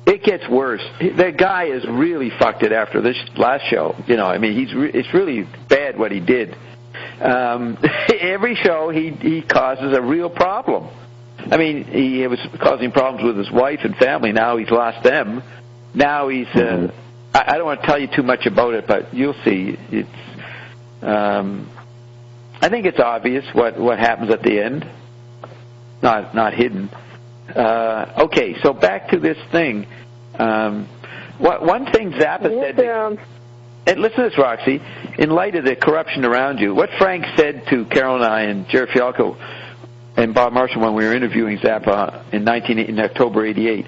It gets worse. The guy is really fucked it after this last show. I mean, it's really bad what he did. Every show he causes a real problem. I mean, he was causing problems with his wife and family. Now he's lost them. Now he's... I don't want to tell you too much about it, but you'll see. It's... I think it's obvious what happens at the end. Not hidden. Okay, so back to this thing. One thing Zappa said... And listen to this, Roxy. In light of the corruption around you, what Frank said to Carol and I and Jerry Fialco and Bob Marshall when we were interviewing Zappa in October '88,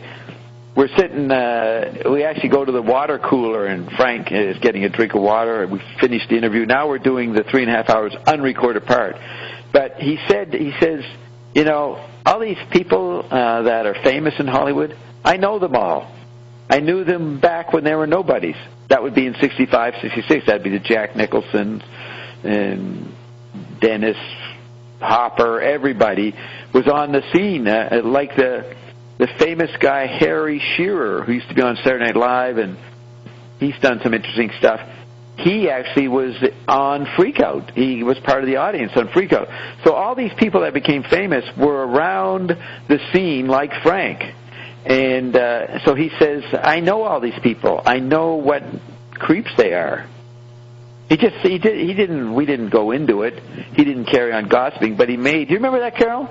we're sitting. We actually go to the water cooler, and Frank is getting a drink of water. We finished the interview. Now we're doing the 3.5 hours unrecorded part. But he says, all these people that are famous in Hollywood, I know them all. I knew them back when they were nobodies. That would be in 65, 66. That'd be the Jack Nicholsons and Dennis Hopper. Everybody was on the scene, like the famous guy Harry Shearer, who used to be on Saturday Night Live, and he's done some interesting stuff. He actually was on Freakout. He was part of the audience on Freakout. So all these people that became famous were around the scene like Frank. And so he says, I know all these people. I know what creeps they are. We didn't go into it. He didn't carry on gossiping, but he made... Do you remember that, Carol?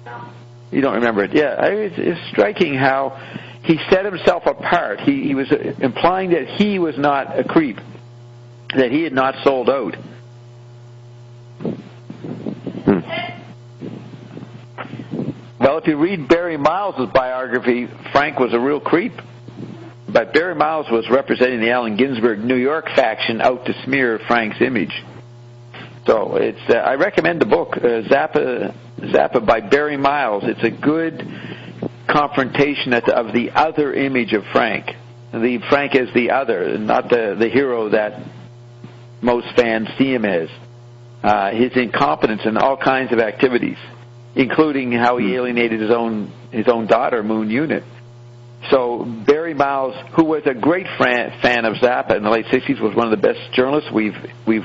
No. You don't remember it? Yeah. It's striking how he set himself apart. He was implying that he was not a creep, that he had not sold out. Well, if you read Barry Miles' biography, Frank was a real creep. But Barry Miles was representing the Allen Ginsberg New York faction out to smear Frank's image. So it's I recommend the book, Zappa by Barry Miles. It's a good confrontation of the other image of Frank. Frank is the other, not the hero that most fans see him as. His incompetence in all kinds of activities, including how he alienated his own daughter, Moon Unit. So Barry Miles, who was a great fan of Zappa in the late 60s, was one of the best journalists. We've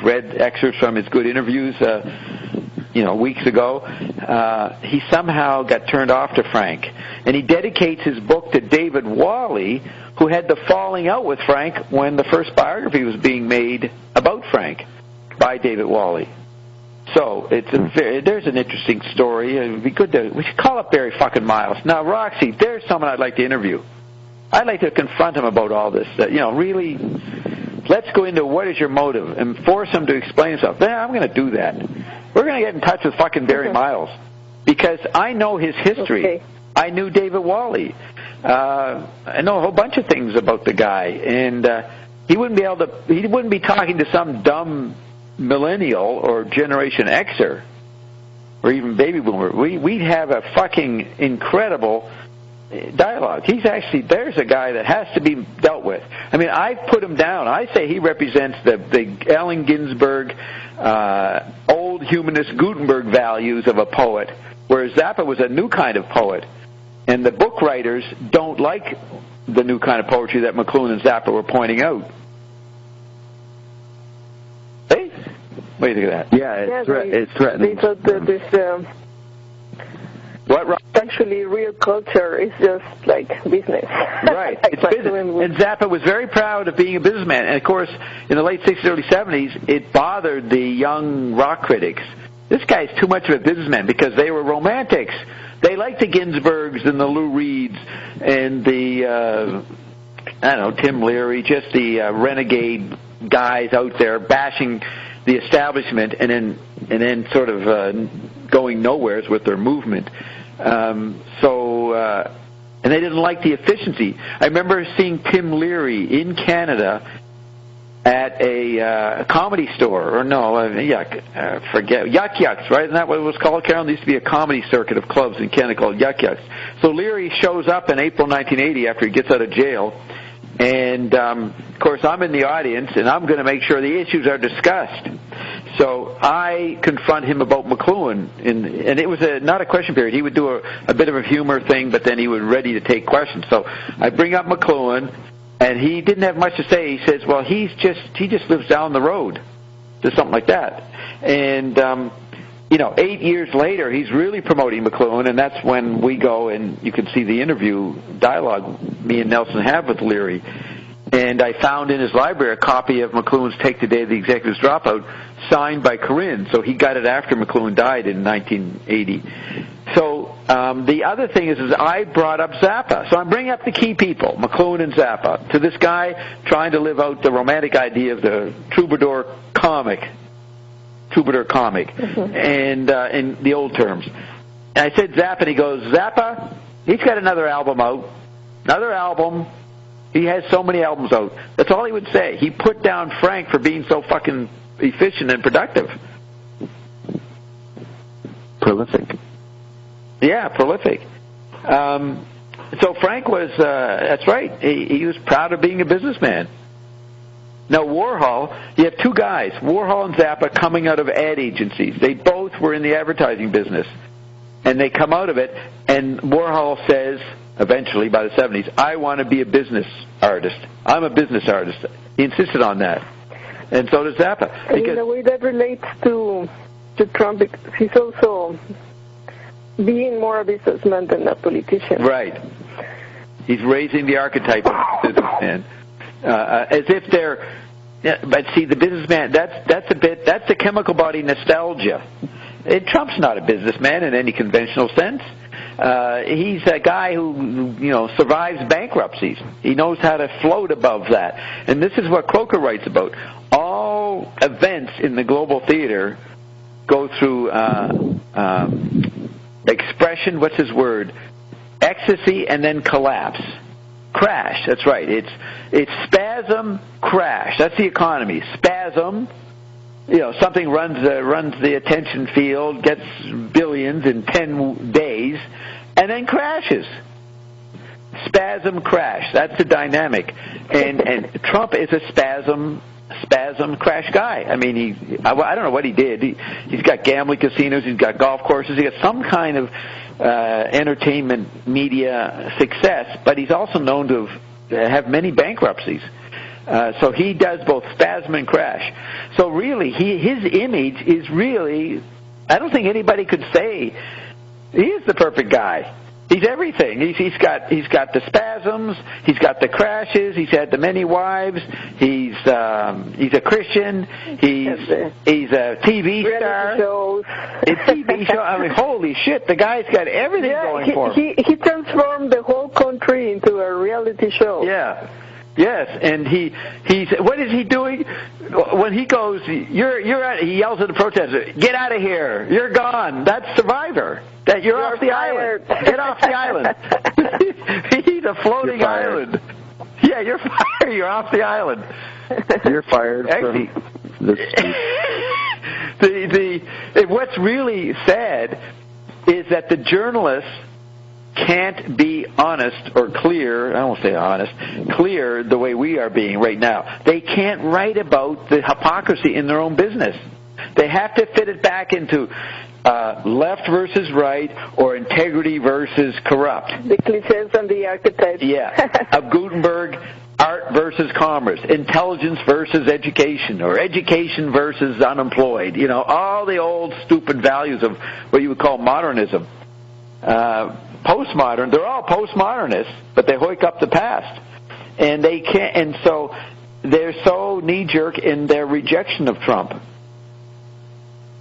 read excerpts from his good interviews, weeks ago. He somehow got turned off to Frank, and he dedicates his book to David Wally, who had the falling out with Frank when the first biography was being made about Frank by David Wally. So there's an interesting story. It would be good we should call up Barry fucking Miles. Now, Roxy, there's someone I'd like to interview. I'd like to confront him about all this. Really, let's go into what is your motive and force him to explain himself. Then I'm going to do that. We're going to get in touch with fucking Barry Miles because I know his history. Okay. I knew David Wally. I know a whole bunch of things about the guy, and he wouldn't be talking to some dumb millennial or Generation Xer or even baby boomer. We'd have a fucking incredible dialogue. There's a guy that has to be dealt with. I mean, I've put him down. I say he represents the Allen Ginsberg, old humanist Gutenberg values of a poet, whereas Zappa was a new kind of poet. And the book writers don't like the new kind of poetry that McLuhan and Zappa were pointing out. Hey? What do you think of that? Yeah, it's threatening. They thought that this... What, Rob? Actually, real culture is just like business. Right. It's business. And Zappa was very proud of being a businessman. And, of course, in the late 60s, early 70s, it bothered the young rock critics. This guy's too much of a businessman because they were romantics. They liked the Ginsbergs and the Lou Reeds and the, Tim Leary, just the renegade guys out there bashing the establishment and then sort of going nowheres with their movement. And they didn't like the efficiency. I remember seeing Tim Leary in Canada at a comedy store, forget, Yuck Yucks, right? Isn't that what it was called, Carol? There used to be a comedy circuit of clubs in Canada called Yuck Yucks. So Leary shows up in April 1980 after he gets out of jail, and, of course, I'm in the audience, and I'm going to make sure the issues are discussed. So I confront him about McLuhan, and it was not a question period. He would do a bit of a humor thing, but then he was ready to take questions. So I bring up McLuhan, and he didn't have much to say. He says, well, he just lives down the road, just something like that. And, 8 years later, he's really promoting McLuhan, and that's when we go and you can see the interview dialogue me and Nelson have with Leary. And I found in his library a copy of McLuhan's Take the Day of the Executive's Dropout, signed by Corinne. So he got it after McLuhan died in 1980. So the other thing is I brought up Zappa. So I'm bringing up the key people, McLuhan and Zappa, to this guy trying to live out the romantic idea of the troubadour comic, and in the old terms. And I said Zappa, and he goes, Zappa, he's got another album out. Another album. He has so many albums out. That's all he would say. He put down Frank for being so fucking efficient and productive. Prolific. Yeah, prolific. So Frank was, that's right, he was proud of being a businessman. Now Warhol, you have two guys, Warhol and Zappa, coming out of ad agencies. They both were in the advertising business. And they come out of it, and Warhol says, eventually, by the 70s, I want to be a business artist. I'm a business artist. He insisted on that. And so does Zappa. And in a way that relates to Trump, because he's also being more a businessman than a politician. Right. He's raising the archetype of the businessman. As if they're... Yeah, but see, the businessman, that's the chemical body nostalgia. And Trump's not a businessman in any conventional sense. He's a guy who survives bankruptcies. He knows how to float above that. And this is what Croker writes about. All events in the global theater go through expression, what's his word? Ecstasy and then collapse. Crash, that's right. It's spasm, crash. That's the economy. Spasm, something runs the attention field, gets billions in 10 days, and then crashes. Spasm, crash. That's the dynamic. And Trump is a spasm crash guy. I mean, I don't know what he did. He's got gambling casinos. He's got golf courses. He got some kind of entertainment media success, but he's also known to have many bankruptcies. So he does both spasm and crash. So really, his image is really, I don't think anybody could say he is the perfect guy. He's everything. He's got the spasms. He's got the crashes. He's had the many wives. He's a Christian. He's a TV star. A TV show. I mean, holy shit! The guy's got everything going for him. He transformed the whole country into a reality show. Yeah. Yes, and he's what is he doing when he goes? You're out, he yells at the protester, "Get out of here! You're gone!" That's Survivor. That you're off the island. Get off the island. He's a floating island. Yeah, you're fired. You're off the island. You're fired from this. What's really sad is that the journalists can't be honest or clear, I won't say honest, clear the way we are being right now. They can't write about the hypocrisy in their own business. They have to fit it back into left versus right or integrity versus corrupt. The cliches and the archetypes. Yeah, of Gutenberg art versus commerce, intelligence versus education, or education versus unemployed. You know, all the old stupid values of what you would call modernism. Postmodern, they're all postmodernists, but they hoik up the past. And they can't, and so they're so knee-jerk in their rejection of Trump.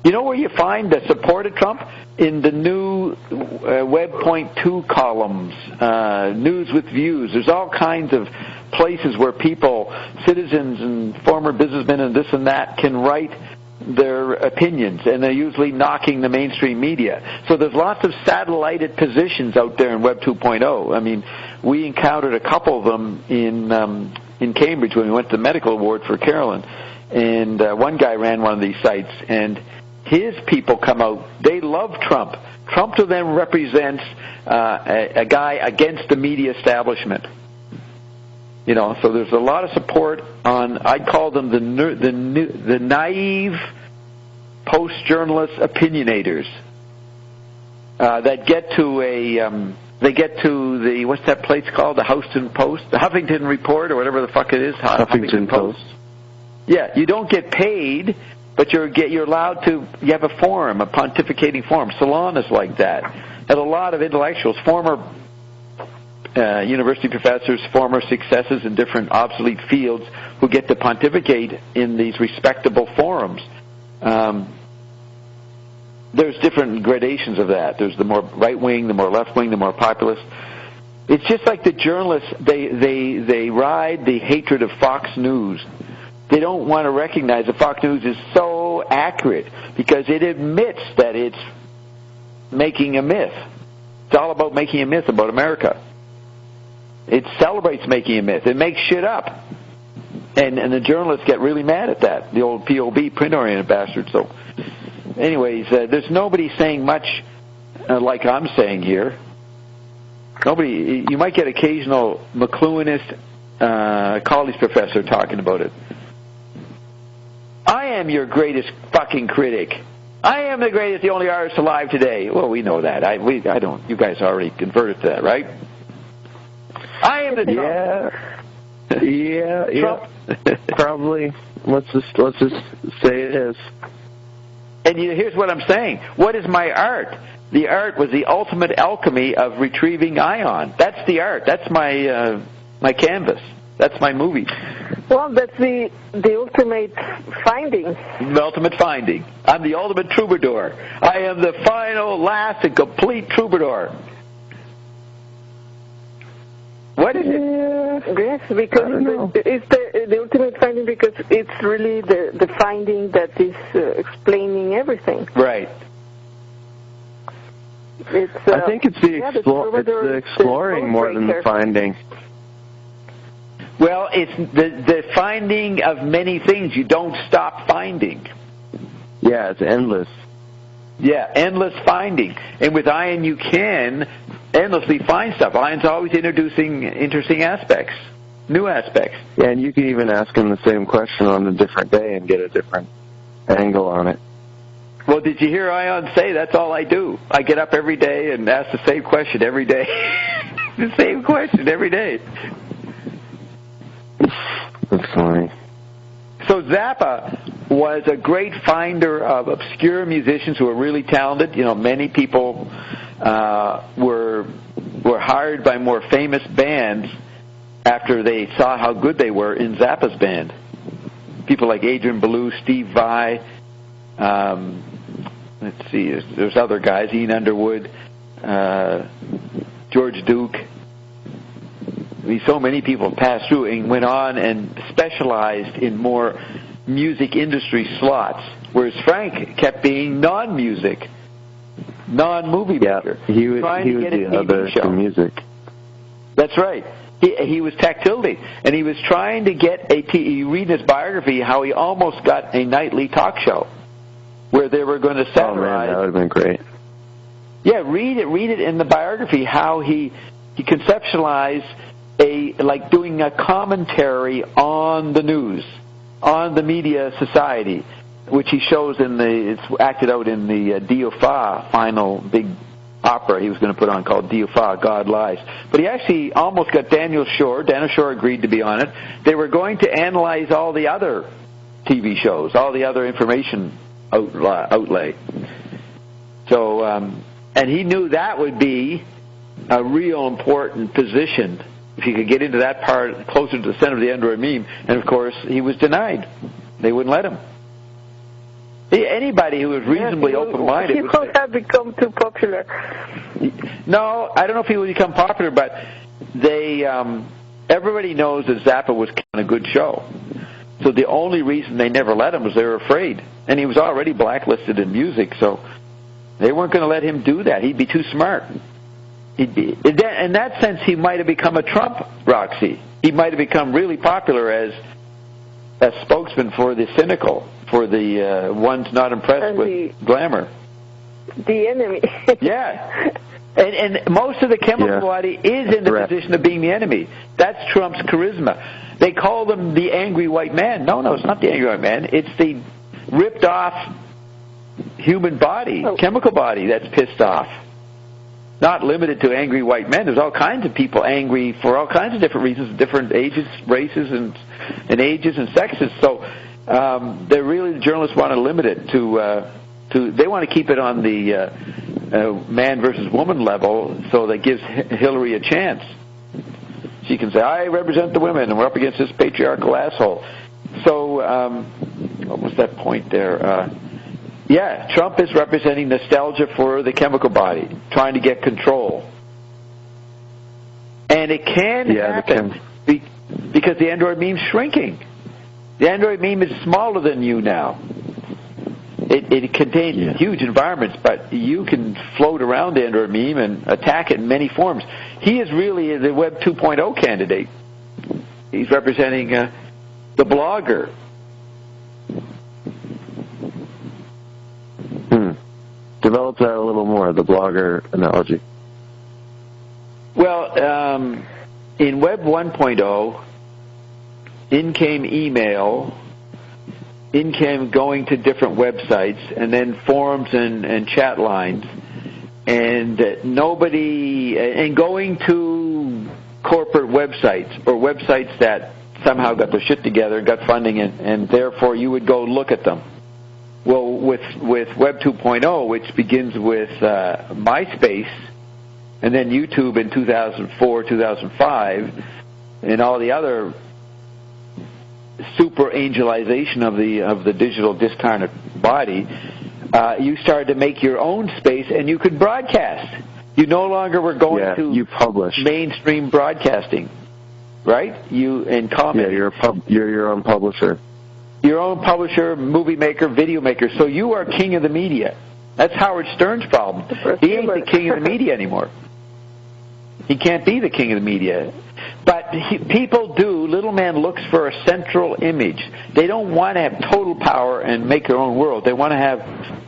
You know where you find the support of Trump? In the new Web.2 columns, News with Views. There's all kinds of places where people, citizens and former businessmen and this and that, can write their opinions, and they're usually knocking the mainstream media. So there's lots of satellited positions out there in Web 2.0. I mean, we encountered a couple of them in Cambridge when we went to the medical award for Carolyn, and one guy ran one of these sites, and his people come out. They love Trump. Trump to them represents a guy against the media establishment. You know, so there's a lot of support on, I'd call them the naive post-journalist opinionators that get to they get to the, what's that place called, the Huffington Report, or whatever the fuck it is, Huffington Post. Yeah, you don't get paid, but you're allowed to, you have a forum, a pontificating forum. Salon is like that. And a lot of intellectuals, former university professors, former successes in different obsolete fields, who get to pontificate in these respectable forums. There's different gradations of that. There's the more right-wing, the more left-wing, the more populist. It's just like the journalists, they ride the hatred of Fox News. They don't want to recognize that Fox News is so accurate because it admits that it's making a myth. It's all about making a myth about America. It celebrates making a myth. It makes shit up. And the journalists get really mad at that, the old POB, print-oriented bastards. So, anyways, there's nobody saying much like I'm saying here. Nobody. You might get occasional McLuhanist college professor talking about it. I am your greatest fucking critic. I am the greatest, the only artist alive today. Well, we know that. I don't. You guys already converted to that, right? I am the Trump. Yeah. Trump. Probably. Let's just say it is. And here's what I'm saying. What is my art? The art was the ultimate alchemy of retrieving ion. That's the art. That's my my canvas. That's my movie. Well, that's the ultimate finding. The ultimate finding. I'm the ultimate troubadour. I am the final, last, and complete troubadour. What is it? Yes, because it's the ultimate finding because it's really the finding that is explaining everything. Right. I think it's the exploring more than the finding. Well, it's the finding of many things. You don't stop finding. Yeah, it's endless. Yeah, endless finding. And with ion, you can endlessly find stuff. Ion's always introducing interesting aspects, new aspects. Yeah, and you can even ask him the same question on a different day and get a different angle on it. Well, did you hear Ion say, that's all I do? I get up every day and ask the same question every day. The same question every day. That's funny. So Zappa was a great finder of obscure musicians who were really talented. You know, many people were hired by more famous bands after they saw how good they were in Zappa's band. People like Adrian Belew, Steve Vai, let's see, there's other guys, Ian Underwood, George Duke. So many people passed through and went on and specialized in more music industry slots, whereas Frank kept being non-music, non-movie maker. He was the other to music. That's right. He was tactility, and he was trying to get you read his biography how he almost got a nightly talk show where they were going to satirize. Oh man, that would have been great. Yeah, read it in the biography how he conceptualized like doing a commentary on the news, on the media society, which he shows it's acted out in the DOFA final big opera he was going to put on called D.U.F.A. God Lies. But he actually almost got Daniel Shore. Daniel Shore agreed to be on it. They were going to analyze all the other TV shows, all the other information outlay. So, and he knew that would be a real important position if he could get into that part closer to the center of the Android meme. And, of course, he was denied. They wouldn't let him. Anybody who was reasonably open-minded... He would have become too popular. No, I don't know if he would become popular, but they... everybody knows that Zappa was kind of a good show. So the only reason they never let him was they were afraid. And he was already blacklisted in music, so they weren't going to let him do that. He'd be too smart. He'd be, in that sense, he might have become a Trump, Roxy. He might have become really popular as a spokesman for the cynical, for the ones not impressed with glamour. The enemy. Yeah. And most of the chemical body is in the position of being the enemy. That's Trump's charisma. They call them the angry white man. No, it's not the angry white man. It's the ripped off human body, chemical body that's pissed off. Not limited to angry white men. There's all kinds of people angry for all kinds of different reasons, different ages, races, and ages and sexes. So the journalists want to limit it to they want to keep it on the man versus woman level, so that gives Hillary a chance. She can say, I represent the women, and we're up against this patriarchal asshole. So, what was that point there? Trump is representing nostalgia for the chemical body, trying to get control. And it can happen because the Android meme's shrinking. The Android meme is smaller than you now. It contains huge environments, but you can float around the Android meme and attack it in many forms. He is really the Web 2.0 candidate. He's representing the blogger. Develop that a little more, the blogger analogy. Well, in Web 1.0, in came email, in came going to different websites, and then forums and chat lines, and and going to corporate websites or websites that somehow got their shit together, got funding, and therefore you would go look at them. Well, with Web 2.0, which begins with MySpace, and then YouTube in 2004, 2005, and all the other super angelization of the digital discarnate body, you started to make your own space, and you could broadcast. You no longer were going to mainstream broadcasting, right? You and comment. Yeah, you're your own publisher. Your own publisher, movie maker, video maker. So you are king of the media. That's Howard Stern's problem. He ain't the king of the media anymore. He can't be the king of the media. But people do. Little man looks for a central image. They don't want to have total power and make their own world. They want to have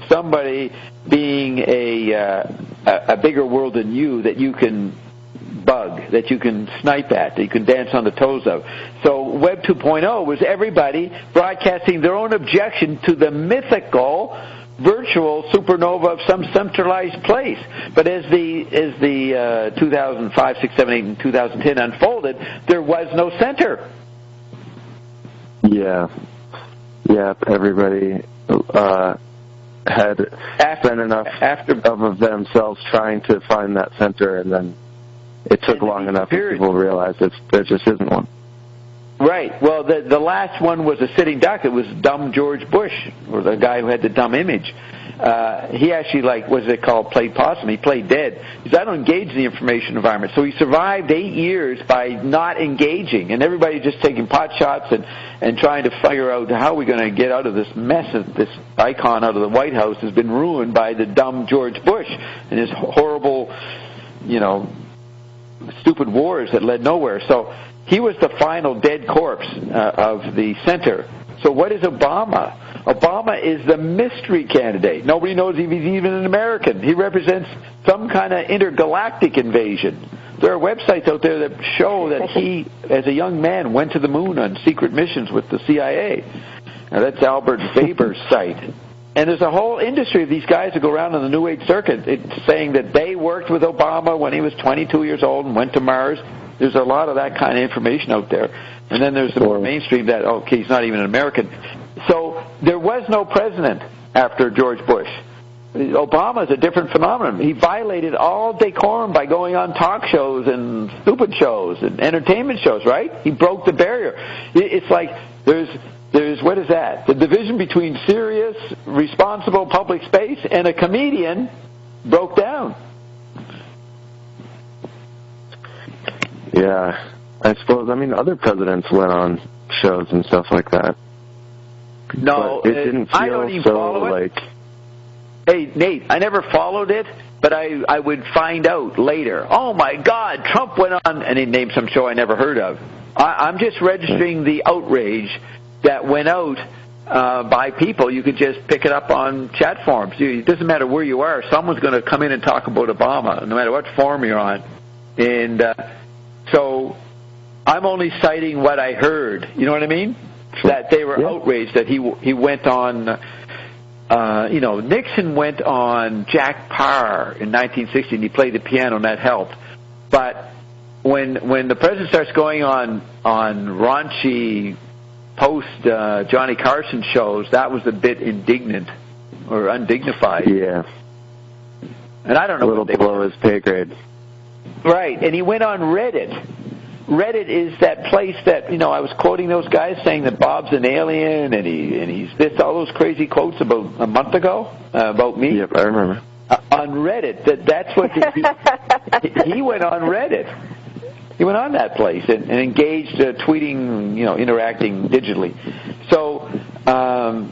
somebody being a bigger world than you that you can bug, that you can snipe at, that you can dance on the toes of. So Web 2.0 was everybody broadcasting their own objection to the mythical virtual supernova of some centralized place. But as the 2005, 6, 7, 8, and 2010 unfolded, there was no center. Yeah, everybody had spent enough of themselves trying to find that center, and then it took long enough for people to realize there just isn't one. Right. Well, the last one was a sitting duck. It was dumb George Bush, or the guy who had the dumb image. He actually, played possum. He played dead. He said, I don't engage in the information environment. So he survived 8 years by not engaging, and everybody just taking pot shots and trying to figure out how we're going to get out of this mess. This icon out of the White House has been ruined by the dumb George Bush and his horrible, stupid wars that led nowhere. So he was the final dead corpse of the center. So what is Obama? Obama is the mystery candidate. Nobody knows if he's even an American. He represents some kind of intergalactic invasion. There are websites out there that show that he, as a young man, went to the moon on secret missions with the CIA. Now, that's Albert Weber's site. And there's a whole industry of these guys that go around on the New Age circuit saying that they worked with Obama when he was 22 years old and went to Mars. There's a lot of that kind of information out there. And then there's the more mainstream that, okay, he's not even an American. So there was no president after George Bush. Obama is a different phenomenon. He violated all decorum by going on talk shows and stupid shows and entertainment shows, right? He broke the barrier. It's like there's what is that? The division between serious, responsible public space and a comedian broke down. Yeah, I suppose. I mean, other presidents went on shows and stuff like that. No, but it didn't feel I don't even so follow it. like. Hey, Nate, I never followed it, but I would find out later. Oh, my God, Trump went on, and he named some show I never heard of. I'm just registering the outrage that went out by people. You could just pick it up on chat forums. It doesn't matter where you are. Someone's going to come in and talk about Obama, no matter what forum you're on. And so I'm only citing what I heard. You know what I mean? That they were outraged that he went on... Nixon went on Jack Parr in 1960, and he played the piano, and that helped. But when the president starts going on raunchy post Johnny Carson shows, that was a bit indignant or undignified. Yeah. And I don't know. A little below his pay grade. Right, and he went on Reddit. Reddit is that place that, I was quoting those guys saying that Bob's an alien and he's this, all those crazy quotes about a month ago about me. Yep, I remember. On Reddit, that's what he went on Reddit. He went on that place and engaged tweeting, interacting digitally. So, I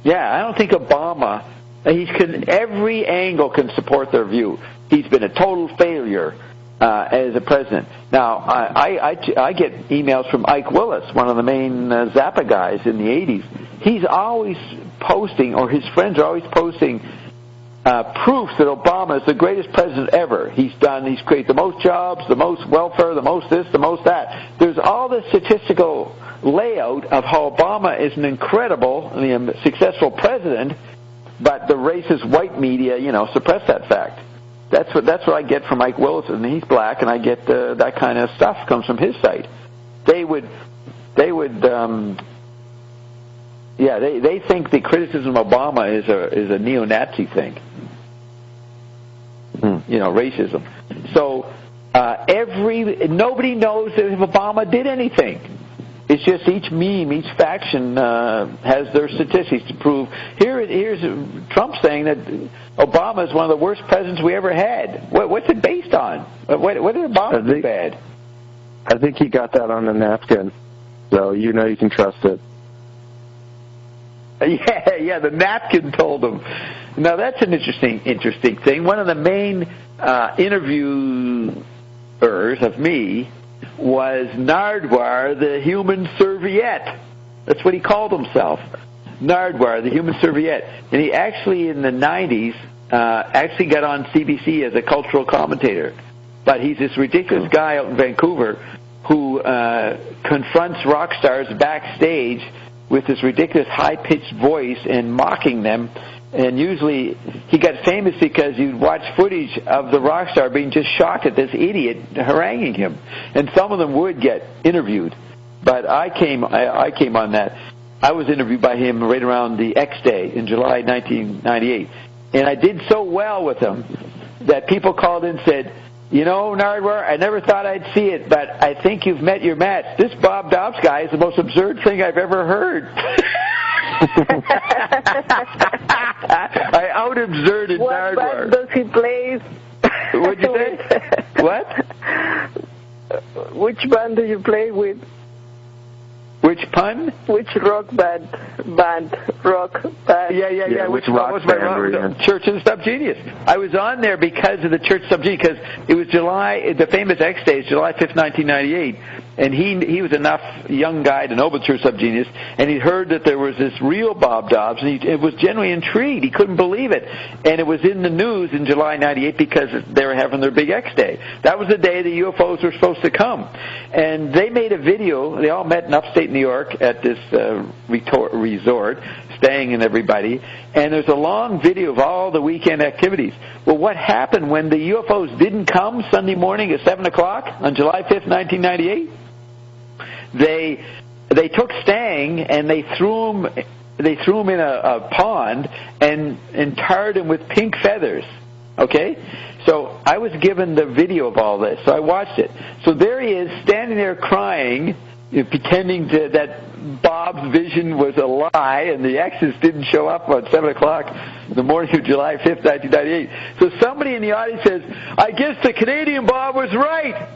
don't think Obama, every angle can support their view. He's been a total failure as a president. Now, I get emails from Ike Willis, one of the main Zappa guys in the 80s. He's always posting, or his friends are always posting, proofs that Obama is the greatest president ever. He's created the most jobs, the most welfare, the most this, the most that. There's all this statistical layout of how Obama is an incredible, successful president, but the racist white media, suppress that fact. That's what I get from Mike Willis, and he's black, and I get that kind of stuff comes from his site. They think the criticism of Obama is a neo-Nazi thing. Racism. So nobody knows if Obama did anything. It's just each meme, each faction has their statistics to prove. Here's Trump saying that Obama is one of the worst presidents we ever had. What's it based on? What did Obama do bad? I think he got that on a napkin, so you can trust it. Yeah, the napkin told him. Now that's an interesting thing. One of the main interviewers of me was Nardwar, the human serviette. That's what he called himself. Nardwar, the human serviette. And he actually, in the 90s, got on CBC as a cultural commentator. But he's this ridiculous guy out in Vancouver who confronts rock stars backstage with this ridiculous high-pitched voice and mocking them. And usually he got famous because you'd watch footage of the rock star being just shocked at this idiot haranguing him. And some of them would get interviewed. But I came on that. I was interviewed by him right around the X Day in July 1998. And I did so well with him that people called in and said, Nardwar, I never thought I'd see it, but I think you've met your match. This Bob Dobbs guy is the most absurd thing I've ever heard. I out-absurded Nardwar. What band does he play? What'd you say? What? Which band do you play with? Which pun? Which rock band? Rock band. Yeah. Which rock band? Church of the Subgenius. I was on there because of the Church of Subgenius, because it was the famous X Days, July 5th, 1998. And he was enough young guy to know about Church Subgenius, and he heard that there was this real Bob Dobbs, and he was genuinely intrigued. He couldn't believe it. And it was in the news in July 98 because they were having their big X Day. That was the day the UFOs were supposed to come. And they made a video. They all met in upstate New York at this resort, Stang and everybody, and there's a long video of all the weekend activities. Well, what happened when the UFOs didn't come Sunday morning at 7 o'clock on July 5th, 1998? They took Stang and they threw him in a pond and tarred him with pink feathers. Okay? So I was given the video of all this, so I watched it. So there he is, standing there crying, pretending that Bob's vision was a lie and the X's didn't show up on 7 o'clock the morning of July 5th, 1998. So somebody in the audience says, I guess the Canadian Bob was right.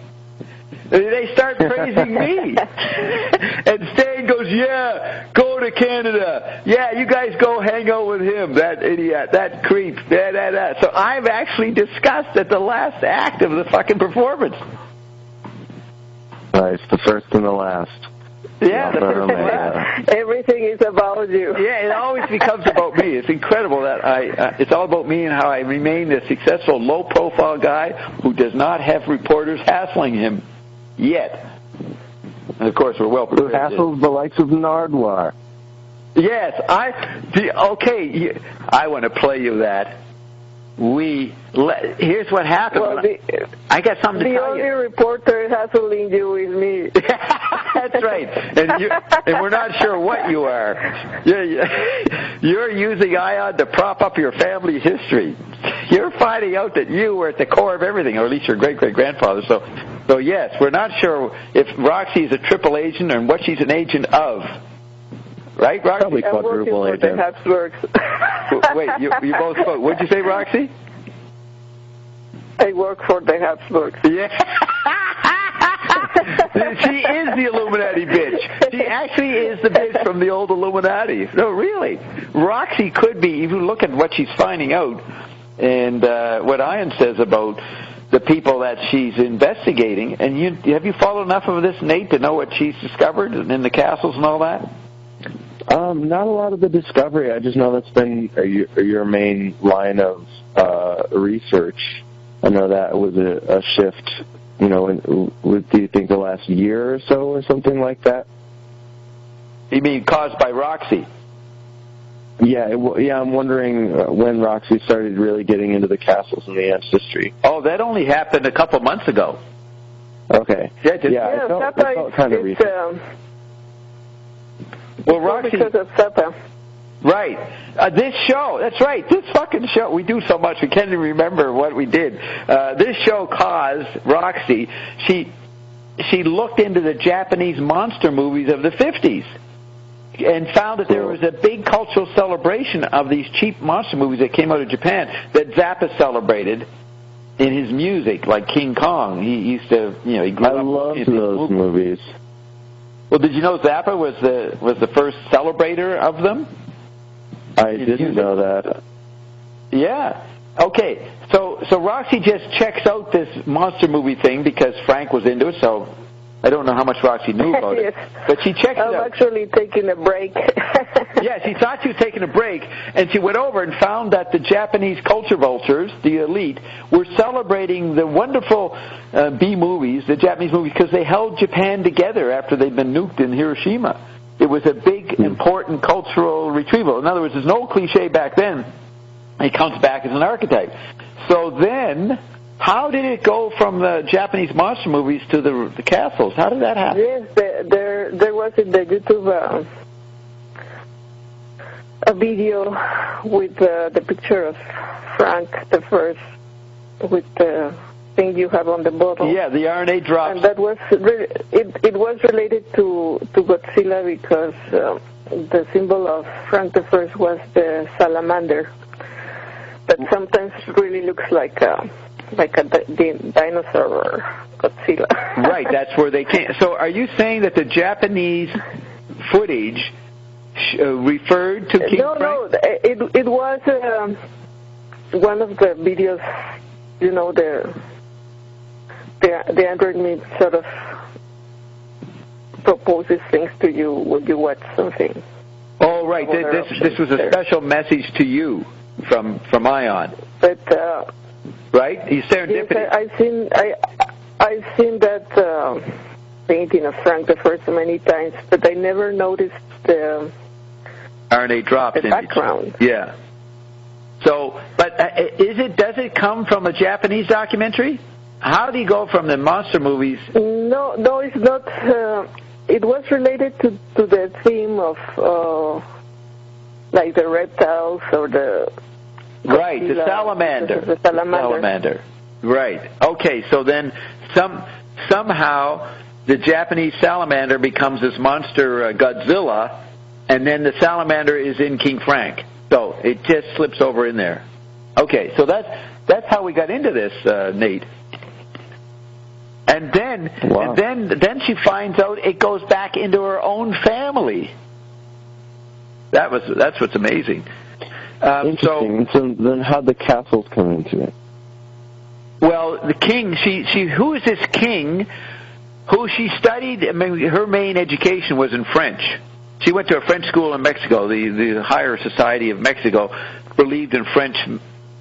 And they start praising me. And Stan goes, yeah, go to Canada. Yeah, you guys go hang out with him, that idiot, that creep. So I've actually discussed at the last act of the fucking performance. Nice, the first and the last. Yeah, the first and the last. Everything is about you. Yeah, it always becomes about me. It's incredible that it's all about me and how I remain a successful, low-profile guy who does not have reporters hassling him. Yet. And of course, we're well prepared. Who hassles the likes of Nardwar? Yes, okay, I want to play you that. Here's what happened. Well, I got something to tell you. The only reporter hassling you is me. That's right. And we're not sure what you are. You're using Ion to prop up your family history. You're finding out that you were at the core of everything, or at least your great-great-grandfather. So yes, we're not sure if Roxy is a triple agent and what she's an agent of. Right, Roxy? Probably quadruple agent. I'm working for the Habsburgs. Wait, you both spoke. What did you say, Roxy? I work for the Habsburgs. Yeah. She is the Illuminati bitch. She actually is the bitch from the old Illuminati. No, really. Roxy could be, if you look at what she's finding out and what Ian says about the people that she's investigating, and have you followed enough of this, Nate, to know what she's discovered in the castles and all that? Not a lot of the discovery. I just know that's been your main line of research. I know that was a shift, do you think the last year or so or something like that? You mean caused by Roxy? Yeah, I'm wondering when Roxy started really getting into the castles and the ancestry. Oh, that only happened a couple months ago. Okay. Yeah, it felt kind of recent. Well, Roxy, because of Zappa. Right. This show, that's right, this fucking show, we do so much, we can't even remember what we did. This show caused Roxy, she looked into the Japanese monster movies of the 50s and found that there was a big cultural celebration of these cheap monster movies that came out of Japan that Zappa celebrated in his music, like King Kong. He used to, he grew up. I loved those movies. Well, did you know Zappa was the first celebrator of them? I didn't know that. Yeah. Okay. So Roxy just checks out this monster movie thing because Frank was into it, so I don't know how much Roxy knew about Yes. it. But she checked it out. I'm actually taking a break. Yeah, she thought she was taking a break, and she went over and found that the Japanese culture vultures, the elite, were celebrating the wonderful B-movies, the Japanese movies, because they held Japan together after they'd been nuked in Hiroshima. It was a big, important cultural retrieval. In other words, there's no cliche back then. It comes back as an archetype. So then, how did it go from the Japanese monster movies to the castles? How did that happen? Yes, there was in the YouTube a video with the picture of Frank the First with the thing you have on the bottle. Yeah, the RNA drops. And that was it was related to Godzilla because the symbol of Frank the First was the salamander that sometimes really looks like a dinosaur or Godzilla. Right, that's where they came. So are you saying that the Japanese footage referred to King Frank? No, it was one of the videos, the Android me sort of proposes things to you when you watch something. Oh, right. This was a special message to you from Ion. But right? You serendipity. Yes, I've seen that painting of Frank the First many times, but I never noticed the RNA drops the background. Yeah. So, but does it come from a Japanese documentary? How do you go from the monster movies? No, it's not. It was related to the theme of like the reptiles or the the salamander. The salamander. Right. Okay. So then somehow the Japanese salamander becomes this monster Godzilla, and then the salamander is in King Frank. So it just slips over in there. Okay. So that's how we got into this, Nate. And then she finds out it goes back into her own family. That's what's amazing. Interesting. So then how'd the castles come into it? Well, the king, who is this king who she studied? I mean, her main education was in French. She went to a French school in Mexico. The higher society of Mexico believed in French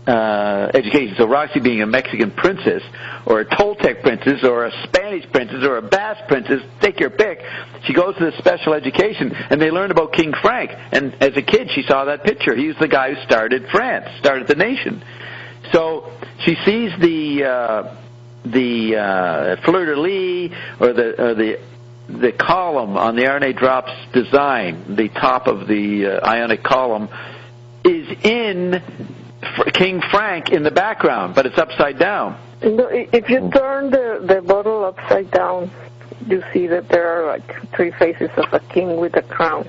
education. So Roxy being a Mexican princess or a Toltec princess or a Spanish princess or a Basque princess, take your pick, she goes to this special education and they learn about King Frank. And as a kid she saw that picture. He was the guy who started France, started the nation. So she sees the fleur-de-lis or the column on the RNA drops design, the top of the ionic column is in King Frank in the background, but it's upside down. If you turn the bottle upside down, you see that there are like three faces of a king with a crown.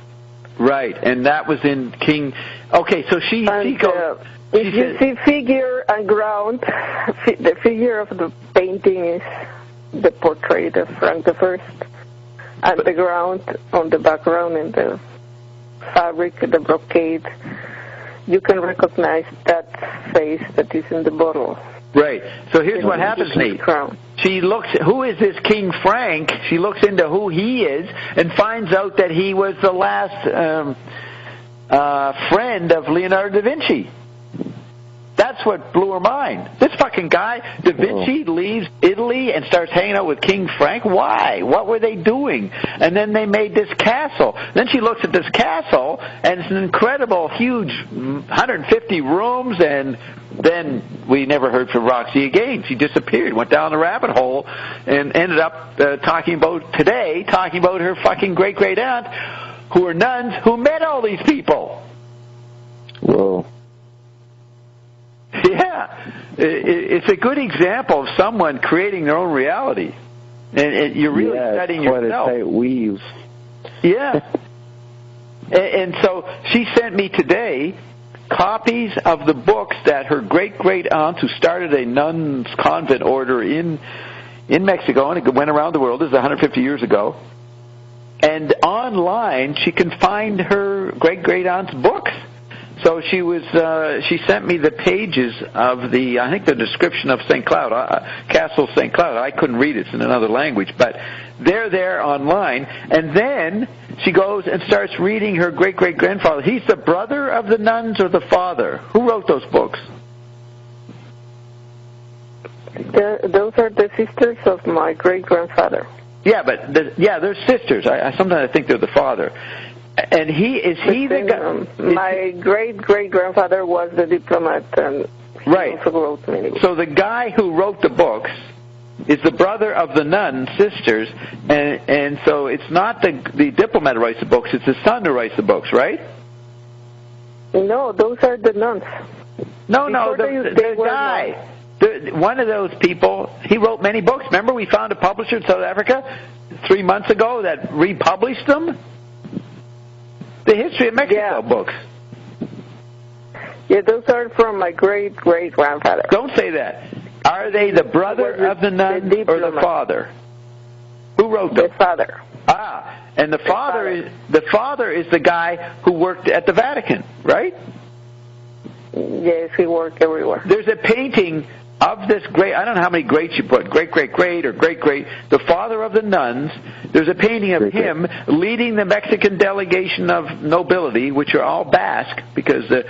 Right, and that was in King. Okay, so she goes. If you see figure and ground, the figure of the painting is the portrait of Frank I, and the ground on the background in the fabric, the brocade. You can recognize that face that is in the bottle. Right. So here's what happens, Nate. She looks, who is this King Frank? She looks into who he is and finds out that he was the last friend of Leonardo da Vinci. That's what blew her mind. This fucking guy, Da Vinci, leaves Italy and starts hanging out with King Frank. Why? What were they doing? And then they made this castle. Then she looks at this castle, and it's an incredible, huge, 150 rooms, and then we never heard from Roxy again. She disappeared, went down the rabbit hole, and ended up talking about her fucking great-great-aunt, who are nuns, who met all these people. Whoa. Yeah, it's a good example of someone creating their own reality, and you're really studying yourself. Quite a tight weave. Yeah, and so she sent me today copies of the books that her great-great-aunt, who started a nuns' convent order in Mexico, and it went around the world. This is 150 years ago. And online, she can find her great-great-aunt's books. So she sent me the pages of the description of St. Cloud, Castle St. Cloud. I couldn't read it. It's in another language, but they're there online. And then she goes and starts reading her great-great-grandfather. He's the brother of the nuns or the father? Who wrote those books? Those are the sisters of my great-grandfather. Yeah, but they're sisters. Sometimes I think they're the father. And my great-great-grandfather was the diplomat, and he also wrote many books. So the guy who wrote the books is the brother of the nun sisters, and so it's not the diplomat who writes the books, it's the son who writes the books, right? No, those are the nuns. No, the guy. One of those people, he wrote many books. Remember we found a publisher in South Africa 3 months ago that republished them? The History of Mexico books. Yeah, those are from my great-great-grandfather. Don't say that. Are they the brother of the nun or the father? Who wrote them? The father. Ah, and the father is the guy who worked at the Vatican, right? Yes, he worked everywhere. There's a painting of this great, I don't know how many greats you put, great-great-great or great-great, the father of the nuns. There's a painting of him leading the Mexican delegation of nobility, which are all Basque, because the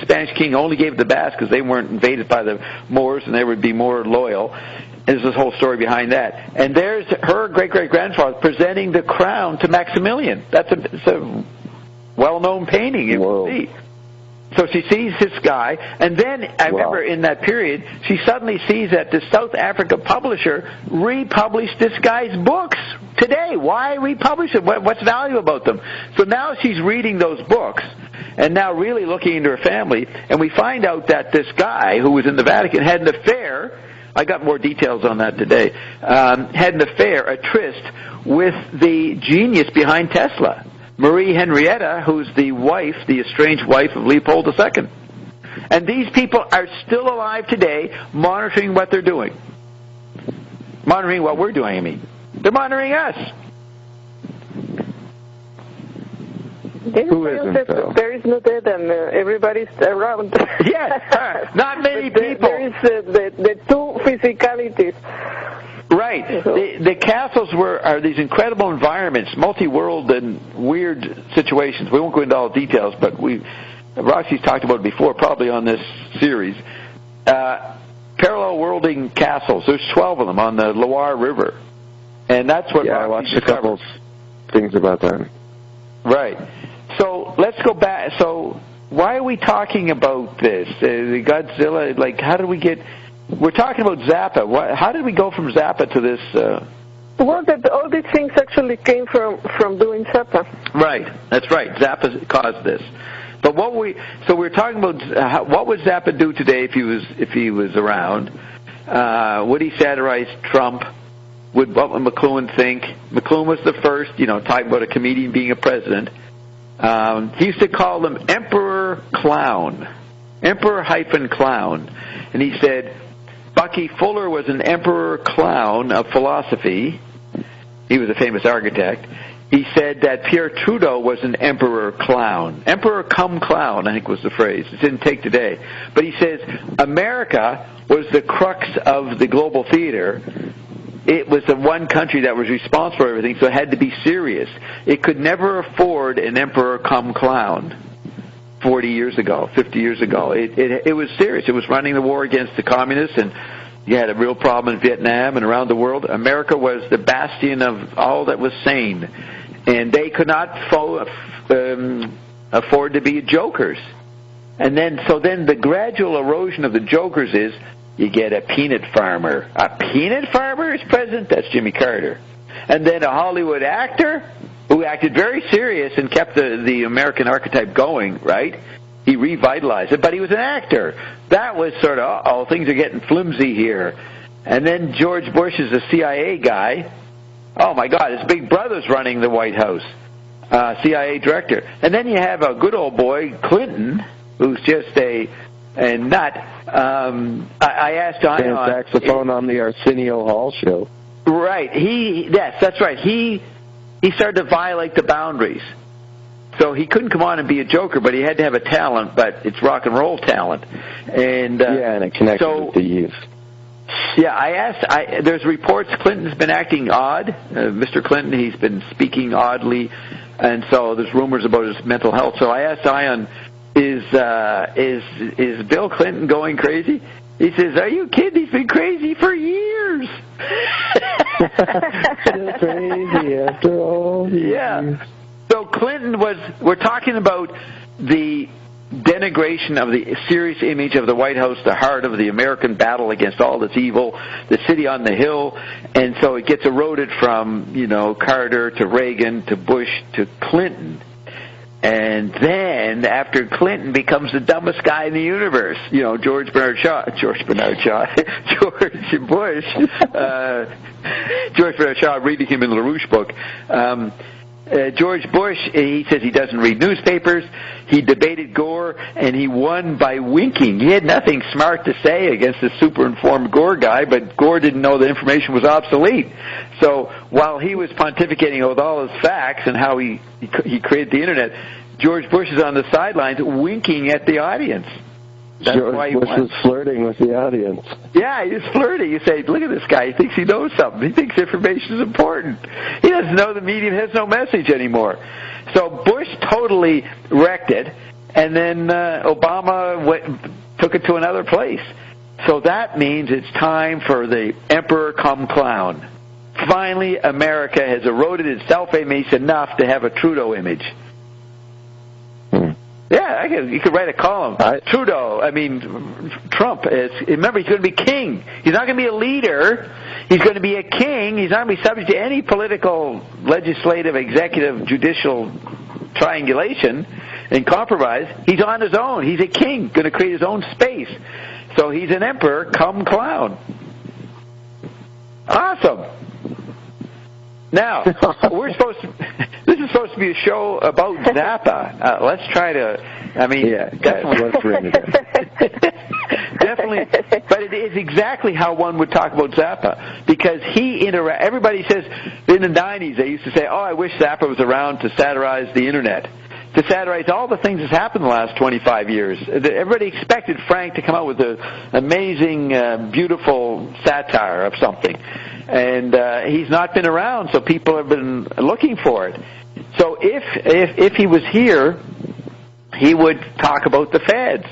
Spanish king only gave the Basque because they weren't invaded by the Moors and they would be more loyal. There's this whole story behind that. And there's her great-great-grandfather presenting the crown to Maximilian. well-known painting. You will see. So she sees this guy, and then I remember in that period, she suddenly sees that the South Africa publisher republished this guy's books today. Why republish it? What's value about them? So now she's reading those books, and now really looking into her family, and we find out that this guy who was in the Vatican had an affair. I got more details on that today. Had an affair, a tryst, with the genius behind Tesla, Marie Henrietta, who's the wife, the estranged wife of Leopold II. And these people are still alive today, monitoring what they're doing. Monitoring what we're doing, I mean. They're monitoring us. Who isn't, though? There is no dead and everybody's around. Yes, not many people. There is the two physicalities. Right. The castles are these incredible environments, multi-world and weird situations. We won't go into all the details, but Roxy's talked about it before, probably on this series. Parallel worlding castles. There's 12 of them on the Loire River. And that's what Roxy I watched discovered. a couple of things about that. Right. So let's go back. So why are we talking about this? The Godzilla, like, how did we get... We're talking about Zappa. How did we go from Zappa to this? Well, all these things actually came from doing Zappa. Right, that's right. Zappa caused this. But we're talking about what would Zappa do today if he was around? Would he satirize Trump? What would McLuhan think? McLuhan was the first, talking about a comedian being a president. He used to call them Emperor Clown, Emperor-Clown, and he said. Bucky Fuller was an emperor clown of philosophy. He was a famous architect. He said that Pierre Trudeau was an emperor clown. Emperor cum clown, I think was the phrase. It didn't take today. But he says America was the crux of the global theater. It was the one country that was responsible for everything, so it had to be serious. It could never afford an emperor cum clown. 40 years ago, 50 years ago. It was serious. It was running the war against the communists, and you had a real problem in Vietnam and around the world. America was the bastion of all that was sane, and they could not afford to be jokers. And then the gradual erosion of the jokers is you get a peanut farmer. A peanut farmer is president? That's Jimmy Carter. And then a Hollywood actor who acted very serious and kept the American archetype going, right? He revitalized it, but he was an actor. That was sort of, things are getting flimsy here. And then George Bush is a CIA guy. Oh, my God, his big brother's running the White House, CIA director. And then you have a good old boy, Clinton, who's just a nut. I asked Ion... saxophone on the Arsenio Hall show. Right. Yes, that's right. He started to violate the boundaries. So he couldn't come on and be a joker, but he had to have a talent, but it's rock and roll talent. And and it connected with the youth. Yeah, there's reports Clinton's been acting odd. Mr. Clinton, he's been speaking oddly, and so there's rumors about his mental health. So I asked Ion, is Bill Clinton going crazy? He says, are you kidding? He's been crazy for years. Still crazy after all these years. So Clinton we're talking about the denigration of the serious image of the White House, the heart of the American battle against all that's evil, the city on the hill, and so it gets eroded from, Carter to Reagan to Bush to Clinton. And then, after Clinton becomes the dumbest guy in the universe, George Bush, George Bernard Shaw, reading him in the LaRouche book. George Bush, he says he doesn't read newspapers. He debated Gore, and he won by winking. He had nothing smart to say against the super-informed Gore guy, but Gore didn't know the information was obsolete. So while he was pontificating with all his facts and how he created the Internet, George Bush is on the sidelines winking at the audience. That's George Bush was flirting with the audience. Yeah, he was flirting. You say, look at this guy. He thinks he knows something. He thinks information is important. He doesn't know the medium has no message anymore. So Bush totally wrecked it, and then Obama took it to another place. So that means it's time for the emperor cum clown. Finally, America has eroded its self-image enough to have a Trudeau image. Yeah, you could write a column. Trump is. Remember, he's going to be king. He's not going to be a leader. He's going to be a king. He's not going to be subject to any political, legislative, executive, judicial triangulation and compromise. He's on his own. He's a king, going to create his own space. So he's an emperor, come clown. Awesome. Now, this is supposed to be a show about Zappa. Let's try to, definitely. Definitely, but it is exactly how one would talk about Zappa, because everybody says, in the 90s, they used to say, I wish Zappa was around to satirize the Internet, to satirize all the things that's happened in the last 25 years. Everybody expected Frank to come out with an amazing, beautiful satire of something. And he's not been around, so people have been looking for it. So if he was here, he would talk about the fads.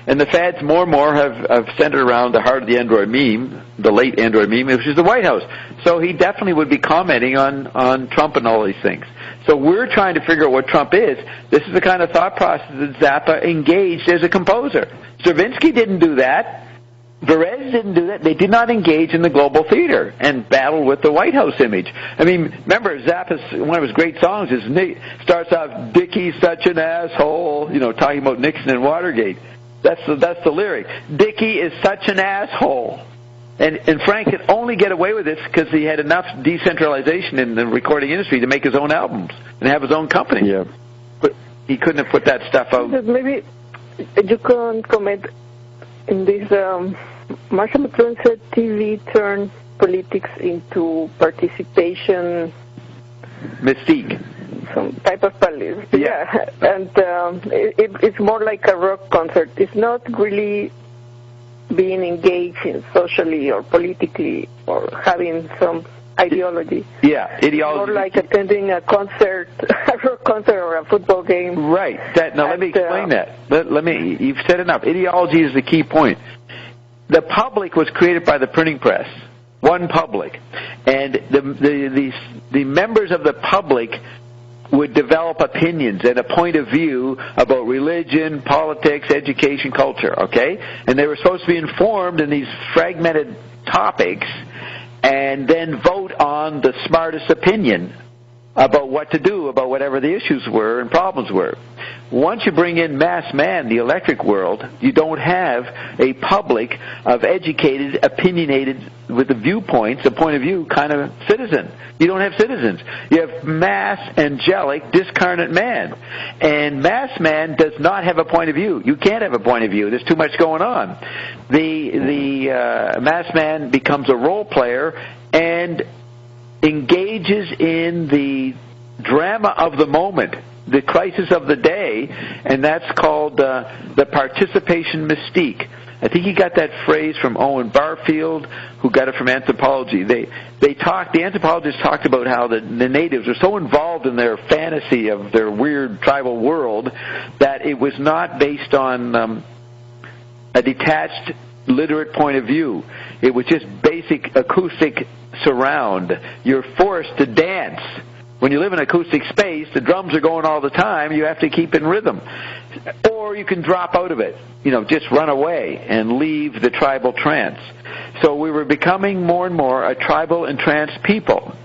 And the fads more and more have centered around the heart of the Android meme, the late Android meme, which is the White House. So he definitely would be commenting on Trump and all these things. So we're trying to figure out what Trump is. This is the kind of thought process that Zappa engaged as a composer. Stravinsky didn't do that. Perez didn't do that. They did not engage in the global theater and battle with the White House image. Remember, Zappa's, one of his great songs starts off, "Dickie's such an asshole," talking about Nixon and Watergate. That's the lyric. Dickie is such an asshole. And Frank could only get away with this because he had enough decentralization in the recording industry to make his own albums and have his own company. Yeah. But he couldn't have put that stuff out. Maybe you can comment in this. Marshall McLuhan said TV turned politics into participation mystique. Some type of politics. Yeah. And it's more like a rock concert. It's not really being engaged in socially or politically or having some ideology. Yeah, ideology. More like attending a concert, a rock concert or a football game. Right. Let me explain that. You've said enough. Ideology is the key point. The public was created by the printing press. One public. And the members of the public would develop opinions and a point of view about religion, politics, education, culture, okay? And they were supposed to be informed in these fragmented topics and then vote on the smartest opinion about what to do, about whatever the issues were and problems were. Once you bring in mass man, the electric world, you don't have a public of educated, opinionated, with the viewpoints, a point of view kind of citizen. You don't have citizens. You have mass, angelic, discarnate man. And mass man does not have a point of view. You can't have a point of view. There's too much going on. The mass man becomes a role player and engages in the drama of the moment, the crisis of the day, and that's called the participation mystique. I think he got that phrase from Owen Barfield, who got it from anthropology. The anthropologists talked about how the natives are so involved in their fantasy of their weird tribal world that it was not based on a detached, literate point of view. It was just basic acoustic surround. You're forced to dance. When you live in an acoustic space, the drums are going all the time. You have to keep in rhythm. Or you can drop out of it, just run away and leave the tribal trance. So we were becoming more and more a tribal and trance people.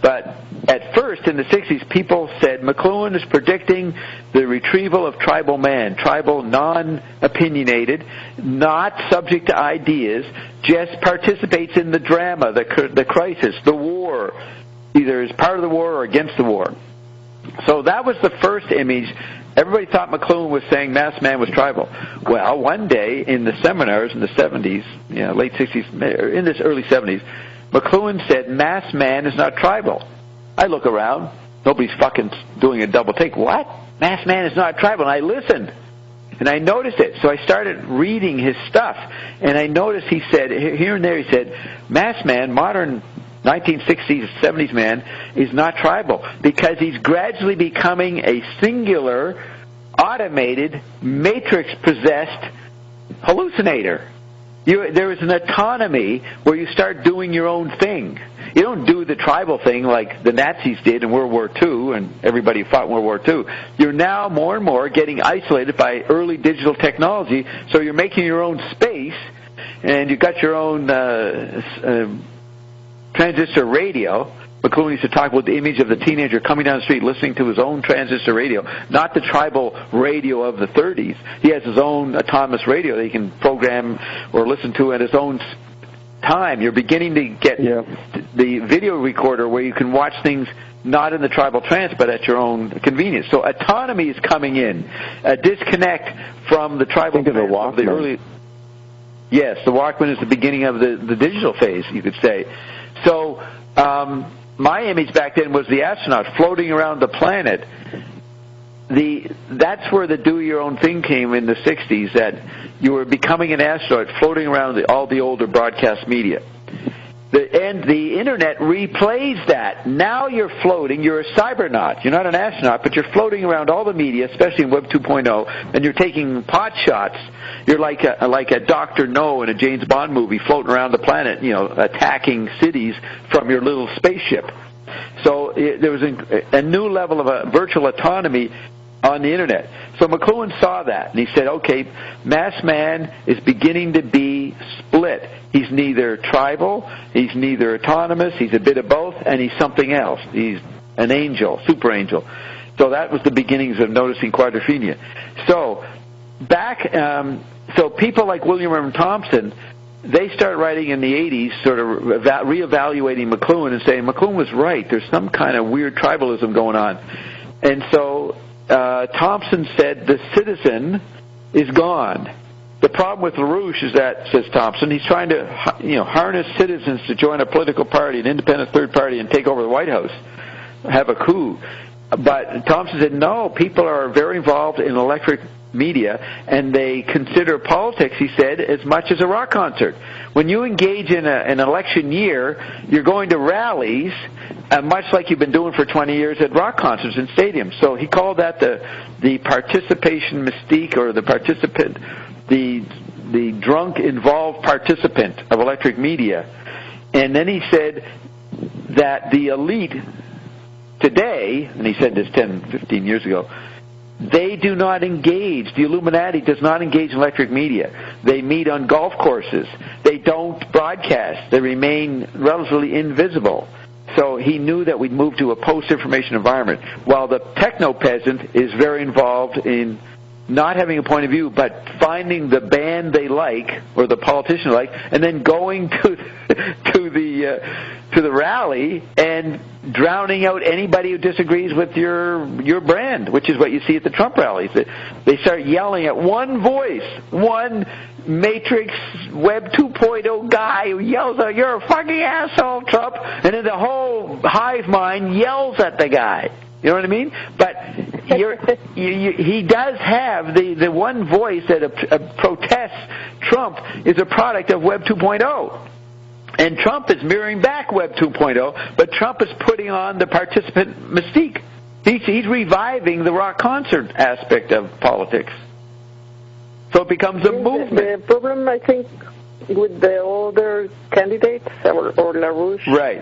But at first, in the 60s, people said McLuhan is predicting the retrieval of tribal man, tribal, non-opinionated, not subject to ideas, just participates in the drama, the crisis, the war, either as part of the war or against the war. So that was the first image. Everybody thought McLuhan was saying mass man was tribal. Well, one day in the seminars in the 70s, late 60s, in this early 70s, McLuhan said mass man is not tribal. I look around. Nobody's fucking doing a double take. What? Mass man is not tribal. And I listened. And I noticed it. So I started reading his stuff. And I noticed he said, here and there he said, mass man, modern 1960s, 70s man, is not tribal because he's gradually becoming a singular, automated, matrix-possessed hallucinator. There is an autonomy where you start doing your own thing. You don't do the tribal thing like the Nazis did in World War II and everybody fought in World War II. You're now more and more getting isolated by early digital technology, so you're making your own space, and you've got your own transistor radio. McLuhan used to talk about the image of the teenager coming down the street listening to his own transistor radio, not the tribal radio of the 30s. He has his own autonomous radio that he can program or listen to at his own time. You're beginning to get the video recorder where you can watch things not in the tribal trance but at your own convenience. So autonomy is coming in, a disconnect from the tribal trance of the early... Yes, the Walkman is the beginning of the digital phase, you could say. So... my image back then was the astronaut floating around the planet. That's where the do-your-own thing came in the 60s, that you were becoming an astronaut floating around all the older broadcast media. And the Internet replays that. Now you're floating. You're a cybernaut. You're not an astronaut, but you're floating around all the media, especially in Web 2.0, and you're taking pot shots. You're like a Dr. No in a James Bond movie floating around the planet, attacking cities from your little spaceship. So there was a new level of virtual autonomy on the Internet. So McLuhan saw that, and he said, okay, mass man is beginning to be split. He's neither tribal, he's neither autonomous, he's a bit of both, and he's something else. He's an angel, super angel. So that was the beginnings of noticing quadrophenia. So so people like William M. Thompson, they start writing in the 80s, sort of reevaluating McLuhan and saying, McLuhan was right, there's some kind of weird tribalism going on. And so Thompson said the citizen is gone. The problem with LaRouche is that, says Thompson, he's trying to harness citizens to join a political party, an independent third party, and take over the White House, have a coup. But Thompson said, no, people are very involved in electric media, and they consider politics, he said, as much as a rock concert. When you engage in an election year, you're going to rallies, much like you've been doing for 20 years at rock concerts in stadiums. So he called that the participation mystique, or the participant, the drunk, involved participant of electric media. And then he said that the elite today, and he said this 10, 15 years ago, they do not engage. The Illuminati does not engage in electric media. They meet on golf courses. They don't broadcast. They remain relatively invisible. So he knew that we'd move to a post-information environment, while the techno-peasant is very involved in not having a point of view, but finding the band they like, or the politician they like, and then going to the rally and drowning out anybody who disagrees with your brand, which is what you see at the Trump rallies. They start yelling at one voice, one Matrix Web 2.0 guy who yells out, "You're a fucking asshole, Trump," and then the whole hive mind yells at the guy. You know what I mean? But he does have the one voice that protests Trump is a product of Web 2.0. And Trump is mirroring back Web 2.0, but Trump is putting on the participant mystique. He's reviving the rock concert aspect of politics. So it becomes a movement. The problem, I think, with the older candidates, or LaRouche, right,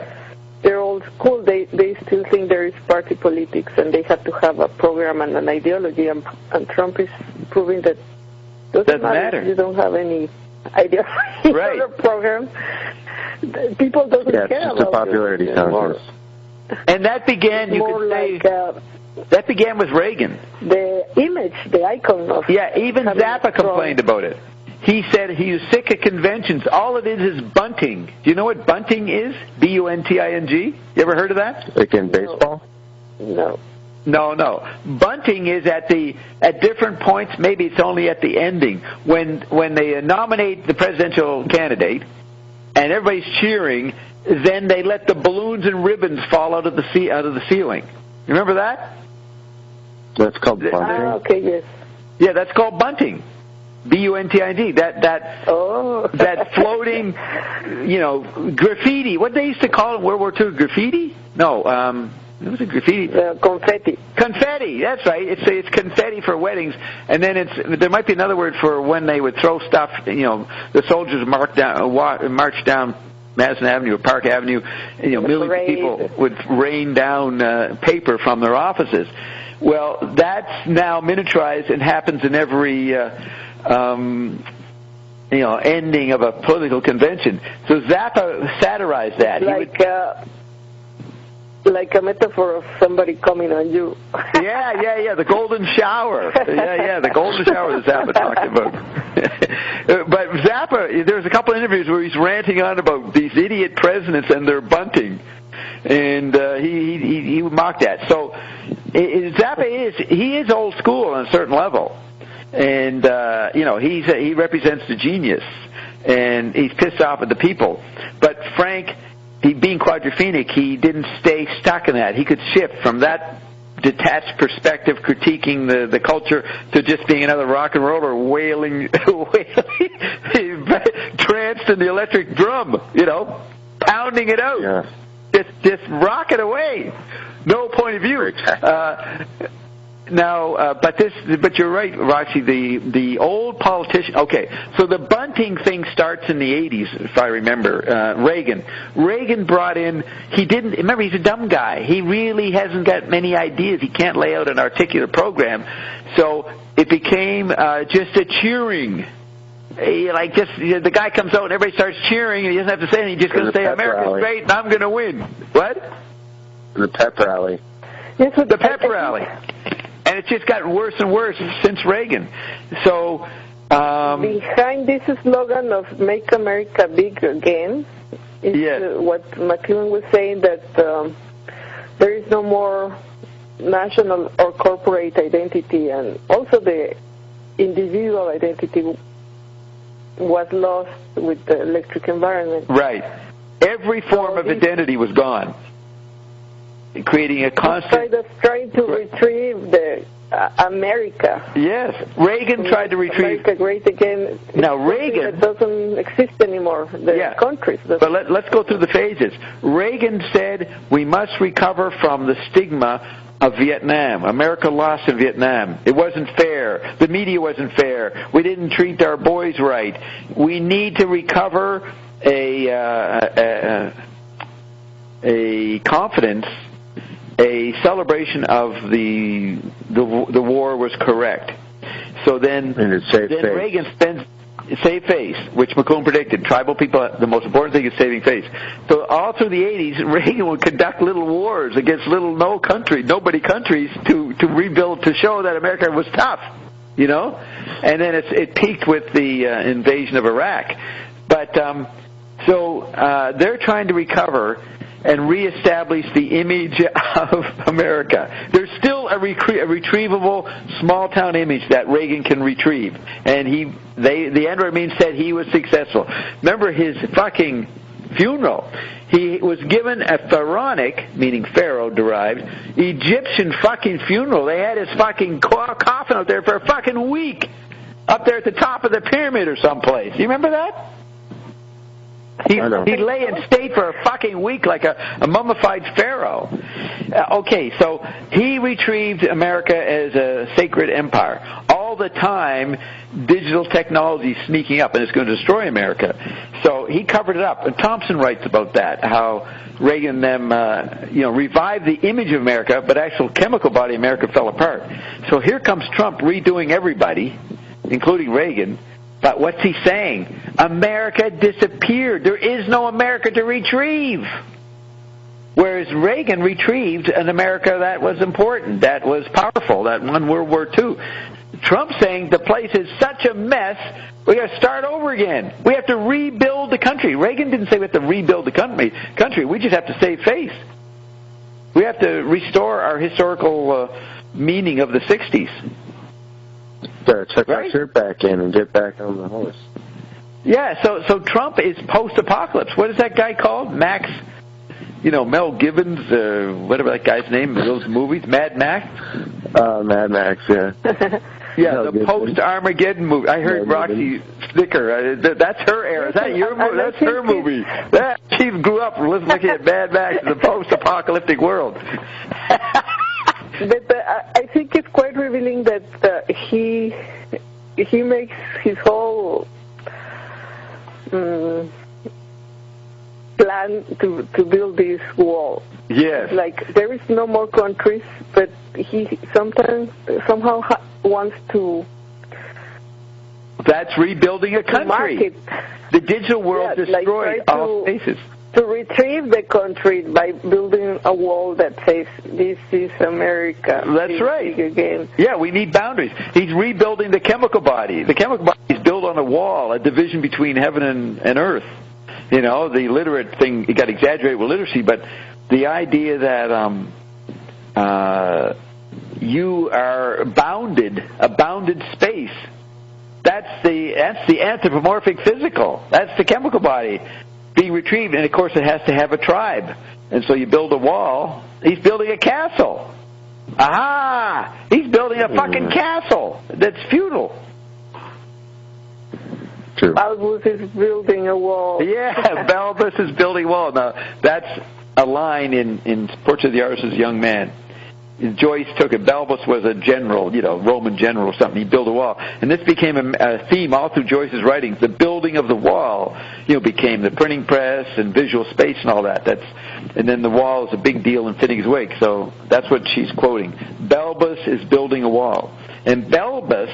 they're old school. They still think there is party politics, and they have to have a program and an ideology, and Trump is proving that doesn't matter. You don't have any ideology or program. People don't care about it's a popularity contest. And that began, that began with Reagan. The image, the icon of... Yeah, even Zappa complained about it. He said he was sick of conventions. All it is bunting. Do you know what bunting is? B-U-N-T-I-N-G? You ever heard of that? Like in baseball? No. No. Bunting is at different points, maybe it's only at the ending, when they nominate the presidential candidate and everybody's cheering, then they let the balloons and ribbons fall out of the ceiling. You remember that? That's called bunting. Okay, yes. Yeah, that's called bunting. B-U-N-T-I-N-G. That floating, graffiti. What they used to call it in World War II, graffiti? No, It was a graffiti. Confetti. Confetti, that's right. It's confetti for weddings, and then there might be another word for when they would throw stuff. The soldiers march down Madison Avenue or Park Avenue. Millions of people would rain down paper from their offices. Well, that's now miniaturized and happens in every ending of a political convention. So Zappa satirized that. Like a metaphor of somebody coming on you. Yeah, the golden shower. Yeah, the golden shower that Zappa talked about. But Zappa, there's a couple of interviews where he's ranting on about these idiot presidents and their bunting. And he mocked that. So Zappa is old school on a certain level. And, he represents the genius. And he's pissed off at the people. But Frank, he being quadrophenic, he didn't stay stuck in that. He could shift from that detached perspective, critiquing the culture, to just being another rock and roller wailing tranced in the electric drum, pounding it out. Yeah. Just rock it away. No point of view. But you're right, Roxy. The old politician. Okay, so the bunting thing starts in the 80s, if I remember. Reagan brought in. He didn't remember. He's a dumb guy. He really hasn't got many ideas. He can't lay out an articulate program. So it became just a cheering. The guy comes out and everybody starts cheering, and he doesn't have to say anything. He's just going to say, "America's great, and I'm going to win." What? The pep rally. Yes, the pep rally. And it's just gotten worse and worse since Reagan. So behind this slogan of "Make America Big Again" is what McLuhan was saying, that there is no more national or corporate identity, and also the individual identity was lost with the electric environment. Right. Every form of identity was gone. Creating a constant... trying to retrieve the America. Yes. Reagan tried to retrieve... America great again. Now, Reagan... It doesn't exist anymore. The countries. But let's go through the phases. Reagan said we must recover from the stigma of Vietnam. America lost in Vietnam. It wasn't fair. The media wasn't fair. We didn't treat our boys right. We need to recover a confidence, a celebration of the war was correct. So then Reagan spends save face, which McLuhan predicted. Tribal people, the most important thing is saving face. So all through the 80s, Reagan would conduct little wars against nobody countries to rebuild, to show that America was tough, And then it peaked with the invasion of Iraq. But so they're trying to recover and reestablish the image of America. There's still a retrievable small-town image that Reagan can retrieve. And the Android meme said he was successful. Remember his fucking funeral. He was given a pharaonic, meaning Pharaoh-derived, Egyptian fucking funeral. They had his fucking coffin out there for a fucking week, up there at the top of the pyramid or someplace. You remember that? He lay in state for a fucking week like a mummified pharaoh. Okay, so he retrieved America as a sacred empire. All the time, digital technology sneaking up, and it's going to destroy America. So he covered it up. And Thompson writes about that, how Reagan them, revived the image of America, but actual chemical body of America fell apart. So here comes Trump redoing everybody, including Reagan. But what's he saying? America disappeared. There is no America to retrieve. Whereas Reagan retrieved an America that was important, that was powerful, that won World War II. Trump's saying the place is such a mess, we got to start over again. We have to rebuild the country. Reagan didn't say we have to rebuild the country. We just have to save face. We have to restore our historical meaning of the 60s. Better tuck our shirt back in and get back on the horse. Yeah, so Trump is post-apocalypse. What is that guy called? Max, Mel Gibbons, whatever that guy's name, those movies, Mad Max? Mad Max, yeah. Yeah, the post-Armageddon movie. I heard Roxy Snicker. That's her era. Is that your movie? That's her movie. She grew up looking at Mad Max in the post-apocalyptic world. But I think it's quite revealing that he makes his whole plan to build this wall. Yes. Like, there is no more countries, but he somehow wants to... That's rebuilding a country. Market. The digital world destroyed all spaces. To retrieve the country by building a wall that says, this is America. That's right. Again. Yeah, we need boundaries. He's rebuilding the chemical body. The chemical body is built on a wall, a division between heaven and earth. You know, the literate thing, it got exaggerated with literacy, but the idea that you are bounded, a bounded space, that's the anthropomorphic physical. That's the chemical body being retrieved, and of course it has to have a tribe. And so you build a wall. He's building a castle. Aha! He's building a fucking castle that's feudal. True. Balbus is building a wall. Yeah, Balbus is building a wall. Now, that's a line in Portrait of the Artist's Young Man. Joyce took it. Balbus was a general, Roman general or something. He built a wall. And this became a theme all through Joyce's writings. The building of the wall, became the printing press and visual space and all that. And then the wall is a big deal in Finneg's Wake. So that's what she's quoting. Balbus is building a wall. And Balbus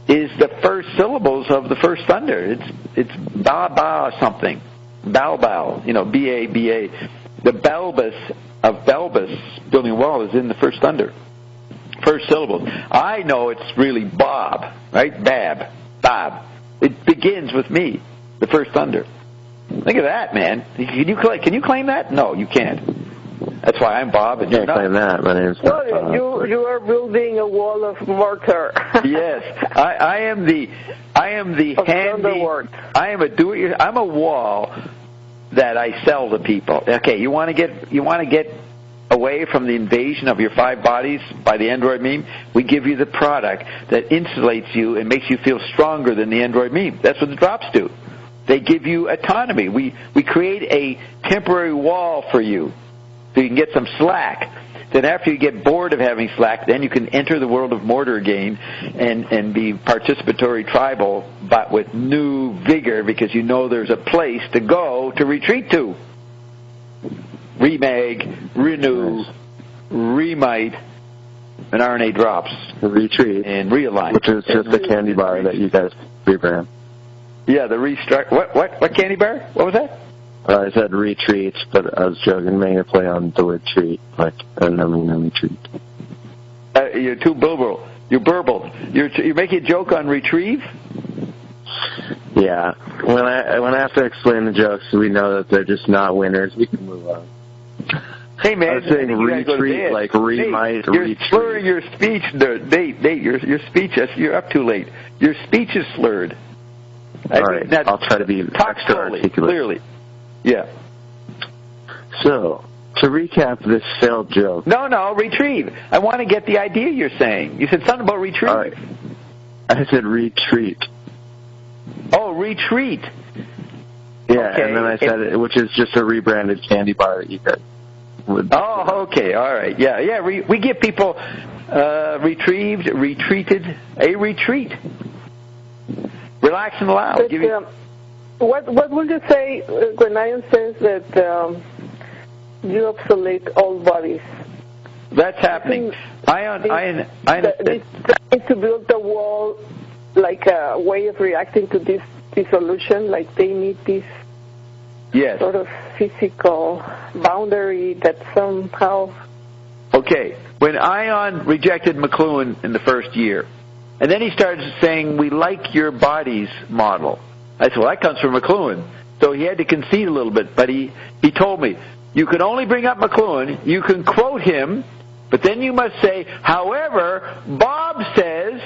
is the first syllables of the first thunder. It's ba-ba something. Bow-bow, B-A-B-A. The Balbus of Balbus, building a wall, is in the first thunder. First syllables. I know it's really Bob, right? Bob. It begins with me, the first thunder. Think of that, man. Can you claim that? No, you can't. That's why I'm Bob and you're not. Claim that. My name's Bob. You are building a wall of mortar. Yes, I am the handy. I'm a wall that I sell to people. Okay, you want to get away from the invasion of your 5 bodies by the android meme? We give you the product that insulates you and makes you feel stronger than the android meme. That's what the drops do. They give you autonomy. We create a temporary wall for you so you can get some slack. Then after you get bored of having slack, then you can enter the world of mortar again and be participatory tribal, but with new vigor because you know there's a place to go to retreat to. Remag, renew, remite, and RNA drops. Retreat. And realign. Which is just a candy bar that you guys rebrand. Yeah, the restruct. What candy bar? What was that? I said retreat, but I was joking, making a play on the word treat, like a numbing treat. You're too burble. You're burbled. You're making a joke on retrieve? Yeah. When I have to explain the jokes, we know that they're just not winners. We can move on. Hey man, I was saying retreat, like remite, You're slurring your speech, Nate. Your speech. You're up too late. Your speech is slurred. All right. I'll try to be extra articulate. Clearly. Yeah. So, to recap this failed joke. No, retrieve. I want to get the idea you're saying. You said something about retrieve. All right. I said retreat. Oh, retreat. Yeah, okay. And then I said it, which is just a rebranded candy bar that you guys would. Oh, okay, all right. Yeah. We give people retrieved, retreated, a retreat. Relax and allow. But, what would you say when Ian says that you obsolete all bodies? That's happening. I understand. Trying to build a wall like a way of reacting to this dissolution, like they need this sort of physical boundary that somehow... Okay, when Ion rejected McLuhan in the first year, and then he started saying, we like your body's model. I said, well, that comes from McLuhan. So he had to concede a little bit, but he told me, you can only bring up McLuhan, you can quote him, but then you must say, however, Bob says,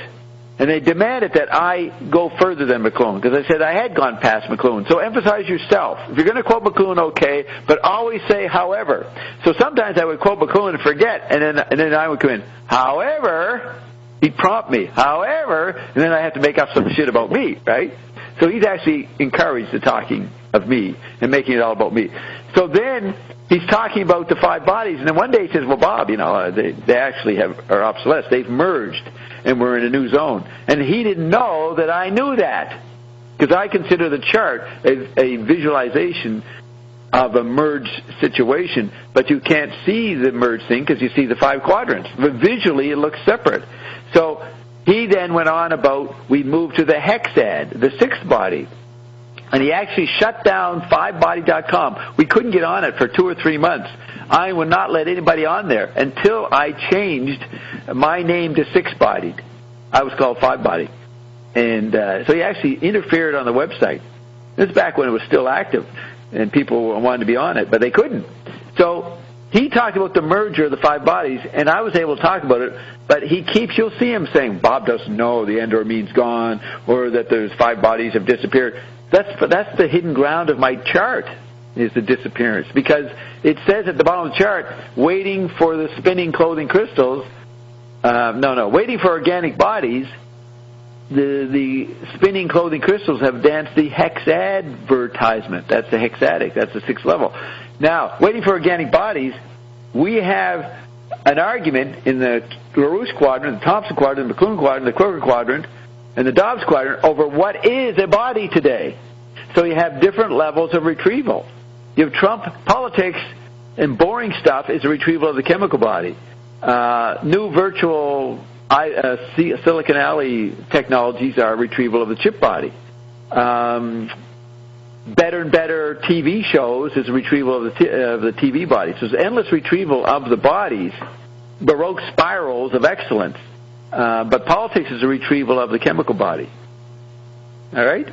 and they demanded that I go further than McLuhan, because I said I had gone past McLuhan. So emphasize yourself. If you're going to quote McLuhan, okay, but always say however. So sometimes I would quote McLuhan and forget, and then I would come in, however, he'd prompt me, however, and then I have to make up some shit about me, right? So he's actually encouraged the talking of me and making it all about me. So then he's talking about the 5 bodies, and then one day he says, well, Bob, they actually are obsolete. They've merged, and we're in a new zone. And he didn't know that I knew that, because I consider the chart a visualization of a merged situation, but you can't see the merged thing because you see the 5 quadrants. But visually, it looks separate. So he then went on about, we moved to the hexad, the 6th body. And he actually shut down 5body.com. We couldn't get on it for 2 or 3 months. I would not let anybody on there until I changed my name to 6-bodied. I was called 5-body. And so he actually interfered on the website. This is back when it was still active, and people wanted to be on it, but they couldn't. So he talked about the merger of the 5 bodies, and I was able to talk about it, but you'll see him saying, Bob doesn't know the endormine's gone, or that there's 5 bodies have disappeared. That's the hidden ground of my chart, is the disappearance, because it says at the bottom of the chart, waiting for the spinning clothing crystals, waiting for organic bodies. The spinning clothing crystals have danced the hexadvertisement. That's the hexadic. That's the 6th level. Now, waiting for organic bodies, we have an argument in the LaRouche quadrant, the Thompson quadrant, the McClune quadrant, the Kroger quadrant, and the Dobbs quadrant over what is a body today. So you have different levels of retrieval. You have Trump politics and boring stuff is a retrieval of the chemical body. New virtual Silicon Alley technologies are retrieval of the chip body. Better and better TV shows is a retrieval of the TV body. So there's endless retrieval of the bodies, Baroque spirals of excellence. But politics is a retrieval of the chemical body. All right?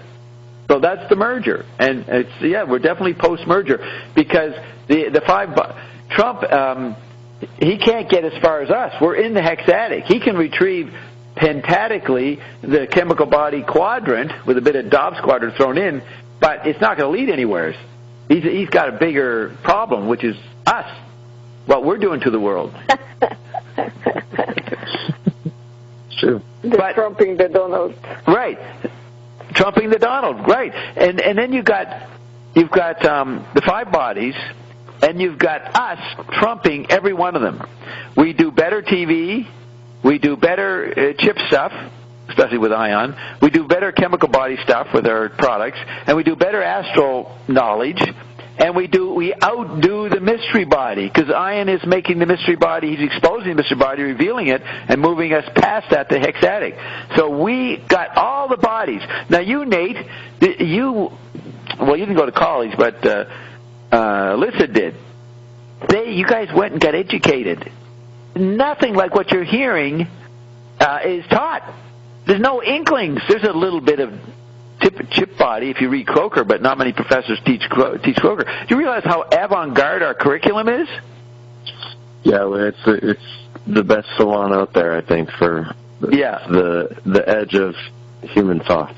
So that's the merger. And we're definitely post-merger, because the 5... Trump... he can't get as far as us. We're in the hexadic. He can retrieve pentatically the chemical body quadrant with a bit of Dobbs quadrant thrown in, but it's not going to lead anywhere. He's got a bigger problem, which is us, what we're doing to the world. True. Trumping the Donald. Right. Trumping the Donald, right. And then you've got the 5 bodies, and you've got us trumping every one of them. We do better TV. We do better chip stuff, especially with ion. We do better chemical body stuff with our products. And we do better astral knowledge. And we outdo the mystery body, because ion is making the mystery body, he's exposing the mystery body, revealing it, and moving us past that to hexadic. So we got all the bodies. Now you, Nate, you didn't go to college, but... Alyssa did. You guys went and got educated. Nothing like what you're hearing is taught. There's no inklings. There's a little bit of chip body if you read Croker, but not many professors teach Croker. Do you realize how avant-garde our curriculum is? Yeah, well, it's the best salon out there, I think, for the edge of human thought.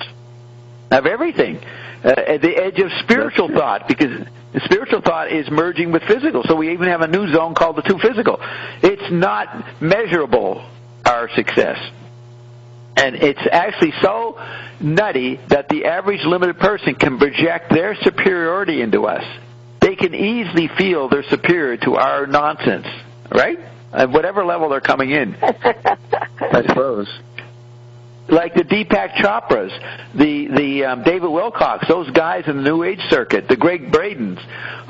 Of everything. At the edge of spiritual thought, because the spiritual thought is merging with physical. So we even have a new zone called the 2 physical. It's not measurable, our success. And it's actually so nutty that the average limited person can project their superiority into us. They can easily feel they're superior to our nonsense, right? At whatever level they're coming in. I suppose. Like the Deepak Chopras, the David Wilcox, those guys in the New Age circuit, the Greg Bradens,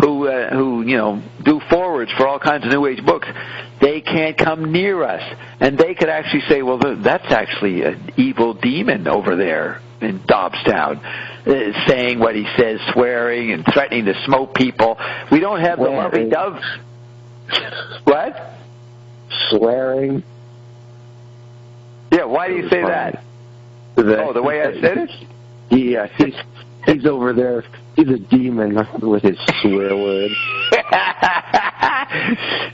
who do forwards for all kinds of New Age books, they can't come near us, and they could actually say, well, that's actually an evil demon over there in Dobbstown, saying what he says, swearing and threatening to smoke people. We don't have the lovely doves. What? Swearing. Yeah, why do you say that? The way I said it? Yeah, he's over there. He's a demon with his swear words.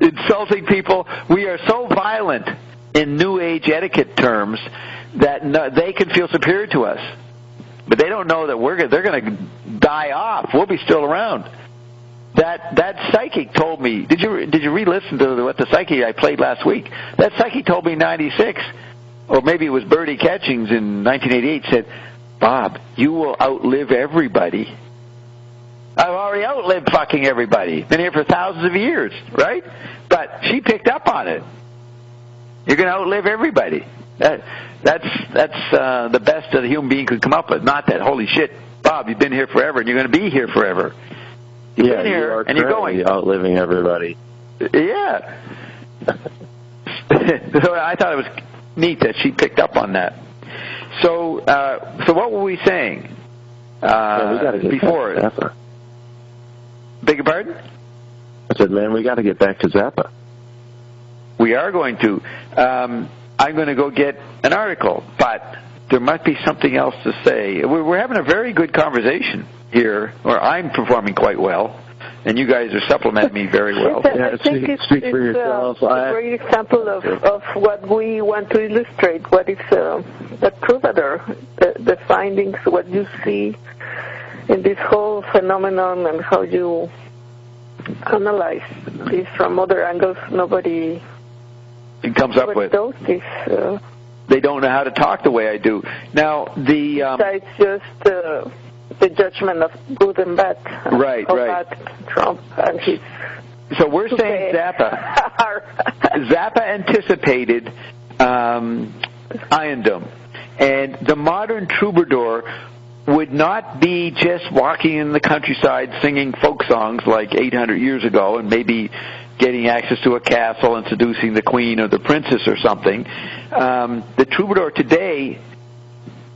Insulting people. We are so violent in New Age etiquette terms that they can feel superior to us. But they don't know that they're going to die off. We'll be still around. That psychic told me. Did you re-listen to what the psychic I played last week? That psychic told me in '96, or maybe it was Birdie Catchings in 1988, said, Bob, you will outlive everybody. I've already outlived fucking everybody. Been here for thousands of years, right? But she picked up on it. You're going to outlive everybody. That's the best that a human being could come up with. Not that, holy shit, Bob, you've been here forever, and you're going to be here forever. You've been here, you are and you're going. Outliving everybody. Yeah. So I thought it was neat that she picked up on that. So what were we saying? We got to get before back to Zappa. Beg your pardon? I said, man, we got to get back to Zappa. We are going to. I'm going to go get an article, but there might be something else to say. We're having a very good conversation here, or I'm performing quite well, and you guys are supplementing me very well. I think speak for yourself. A great example of what we want to illustrate, what is the troubadour, the findings, what you see in this whole phenomenon and how you analyze this from other angles. Nobody comes up with. Does this, they don't know how to talk the way I do. Now, it's just the judgment of good and bad. Right. Bad Trump and his. So we're saying Zappa. Zappa anticipated Iondom, and the modern troubadour would not be just walking in the countryside singing folk songs like 800 years ago and maybe getting access to a castle and seducing the queen or the princess or something. The troubadour today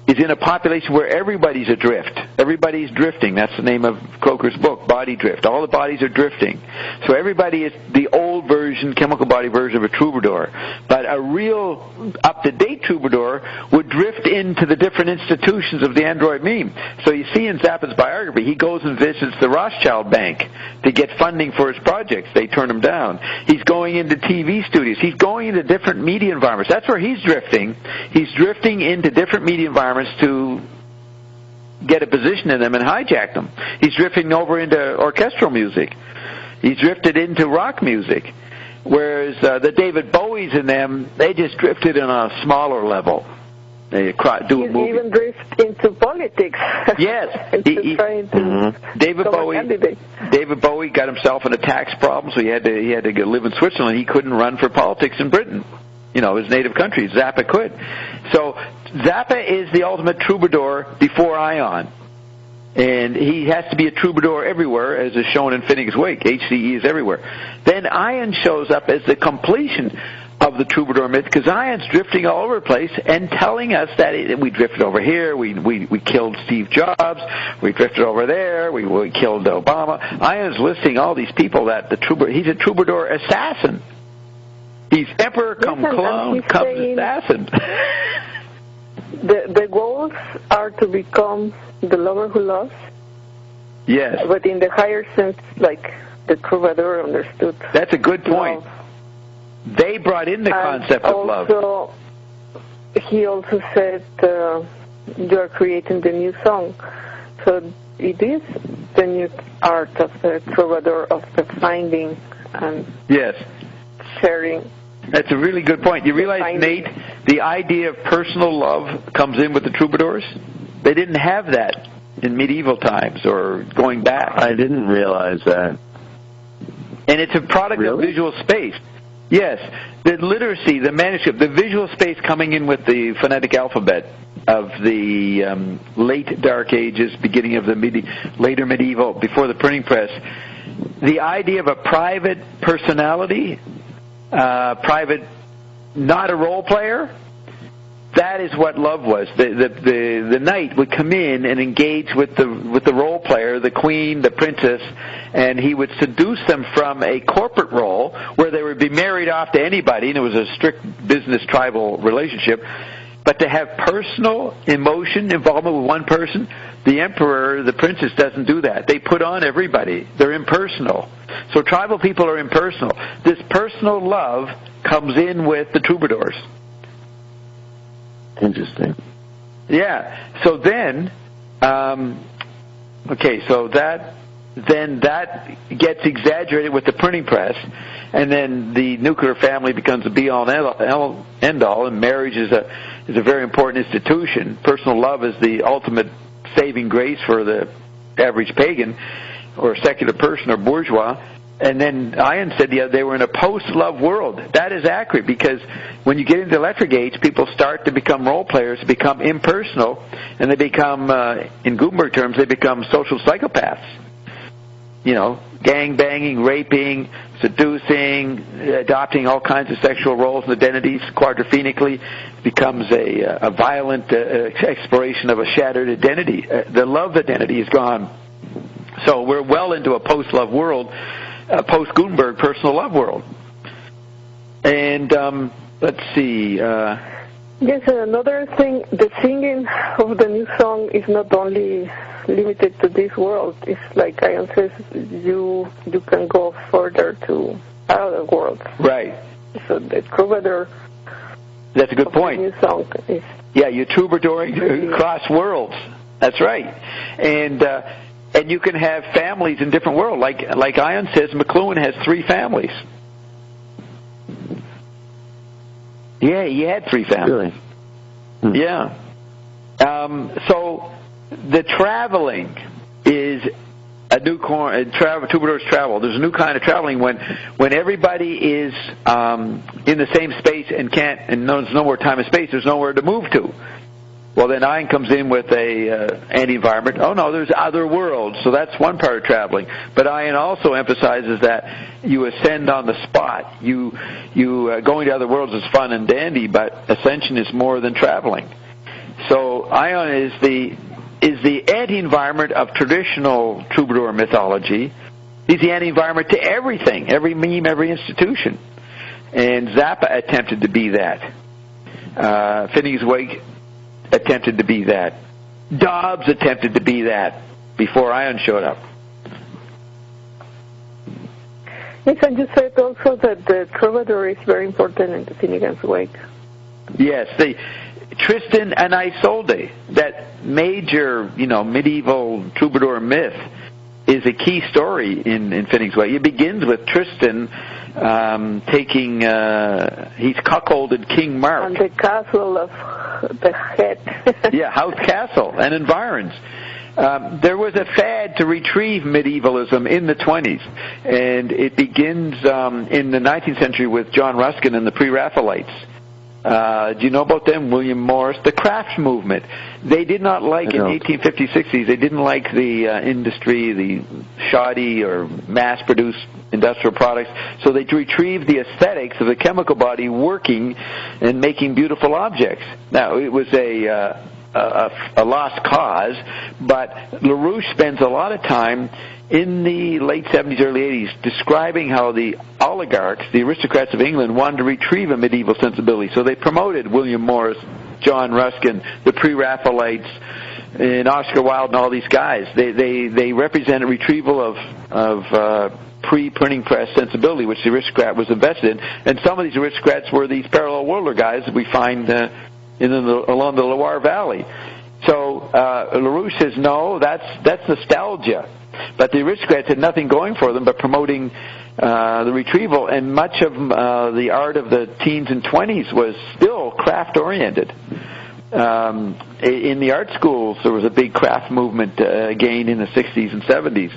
is in a population where everybody's adrift. Everybody's drifting. That's the name of Croker's book, Body Drift. All the bodies are drifting. So everybody is the old version, chemical body version of a troubadour. But a real up-to-date troubadour would drift into the different institutions of the android meme. So you see in Zappa's biography, he goes and visits the Rothschild Bank to get funding for his projects. They turn him down. He's going into TV studios. He's going into different media environments. That's where he's drifting. He's drifting into different media environments to get a position in them and hijack them. He's drifting over into orchestral music. He's drifted into rock music. Whereas the David Bowies in them, they just drifted on a smaller level. They do a movie. Even drift into politics. Yes. David Bowie got himself in a tax problem, so he had to go live in Switzerland. He couldn't run for politics in Britain. His native country. Zappa could. So Zappa is the ultimate troubadour before Ion. And he has to be a troubadour everywhere, as is shown in Finnegan's Wake. HCE is everywhere. Then Ion shows up as the completion of the troubadour myth, because Ion's drifting all over the place and telling us that we drifted over here, we killed Steve Jobs, we drifted over there, we killed Obama. Ion's listing all these people that he's a troubadour assassin. He's emperor, come clone, come assassin. The goals are to become the lover who loves. Yes. But in the higher sense, like the troubadour understood. That's a good point. Love. They brought in the concept of love. He also said, you are creating the new song. So it is the new art of the troubadour, of the finding and sharing. That's a really good point. You realize, Nate, the idea of personal love comes in with the troubadours? They didn't have that in medieval times or going back. I didn't realize that. And it's a product of visual space. Yes. The literacy, the manuscript, the visual space coming in with the phonetic alphabet of the late Dark Ages, beginning of the later medieval, before the printing press. The idea of a private personality, private, not a role player, that is what love was. The knight would come in and engage with the role player, the queen, the princess, and he would seduce them from a corporate role where they would be married off to anybody, and it was a strict business tribal relationship. But to have personal emotion, involvement with one person, the emperor, the princess doesn't do that. They put on everybody. They're impersonal. So tribal people are impersonal. This personal love comes in with the troubadours. Interesting. Yeah. So then, so that then that gets exaggerated with the printing press, and then the nuclear family becomes a be-all and end-all, and marriage is a very important institution. Personal love is the ultimate saving grace for the average pagan or secular person or bourgeois. And then Ian said they were in a post-love world. That is accurate, because when you get into the electric age, people start to become role players, become impersonal, and they become, in Gutenberg terms, they become social psychopaths. You know, gang banging, raping, seducing, adopting all kinds of sexual roles and identities quadrophenically, becomes a violent exploration of a shattered identity. The love identity is gone. So we're well into a post-love world, a post-Gutenberg personal love world. And let's see. Yes, another thing, the singing of the new song is not only limited to this world. It's like Ian says, you can go further to other worlds. Right. So the troubadour. That's a good point. The new song is. Yeah, you're troubadouring across worlds. That's right. And you can have families in different worlds. Like Ian says, McLuhan has 3 families. Yeah, he had 3 families. Really? Yeah. So the traveling is a new troubadours travel. There's a new kind of traveling when everybody is in the same space and there's no more time and space. There's nowhere to move to. Well, then Ian comes in with a anti-environment. Oh no, there's other worlds. So that's one part of traveling. But Ian also emphasizes that you ascend on the spot. You going to other worlds is fun and dandy, but ascension is more than traveling. So Ion is the anti-environment of traditional troubadour mythology. He's the anti-environment to everything, every meme, every institution. And Zappa attempted to be that. Phineas Wake attempted to be that. Dobbs attempted to be that before Ion showed up. Yes, and you said also that the troubadour is very important in the Finnegan's Wake. Yes, Tristan and Isolde, that major, medieval troubadour myth, is a key story in Finnegan's Wake. It begins with Tristan taking, he's cuckolded King Mark. And the castle of the head. Yeah, House Castle and environs. There was a fad to retrieve medievalism in the 20s, and it begins in the 19th century with John Ruskin and the Pre-Raphaelites. Do you know about them? William Morris, the crafts movement. They did not like, in the 1850s, 60s, they didn't like the industry, the shoddy or mass-produced industrial products, so they retrieved the aesthetics of the chemical body working and making beautiful objects. Now, it was a lost cause, but LaRouche spends a lot of time in the late 70s, early 80s, describing how the oligarchs, the aristocrats of England, wanted to retrieve a medieval sensibility. So they promoted William Morris, John Ruskin, the Pre-Raphaelites, and Oscar Wilde, and all these guys. They represent a retrieval of pre-printing press sensibility, which the aristocrat was invested in. And some of these aristocrats were these parallel worlder guys that we find along the Loire Valley. So LaRouche says, no, that's nostalgia. But the aristocrats had nothing going for them but promoting the retrieval, and much of the art of the teens and 20s was still craft-oriented. In the art schools, there was a big craft movement again in the 60s and 70s,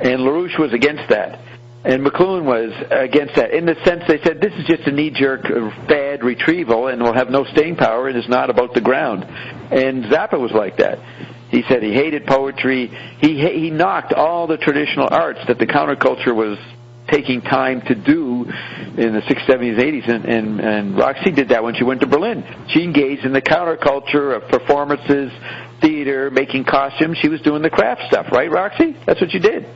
and LaRouche was against that. And McLuhan was against that, in the sense they said this is just a knee-jerk fad retrieval and will have no staying power and is not about the ground. And Zappa was like that. He said he hated poetry. He knocked all the traditional arts that the counterculture was taking time to do in the 60s, 70s, 80s, and Roxy did that when she went to Berlin. She engaged in the counterculture of performances, theater, making costumes. She was doing the craft stuff, right, Roxy? That's what you did.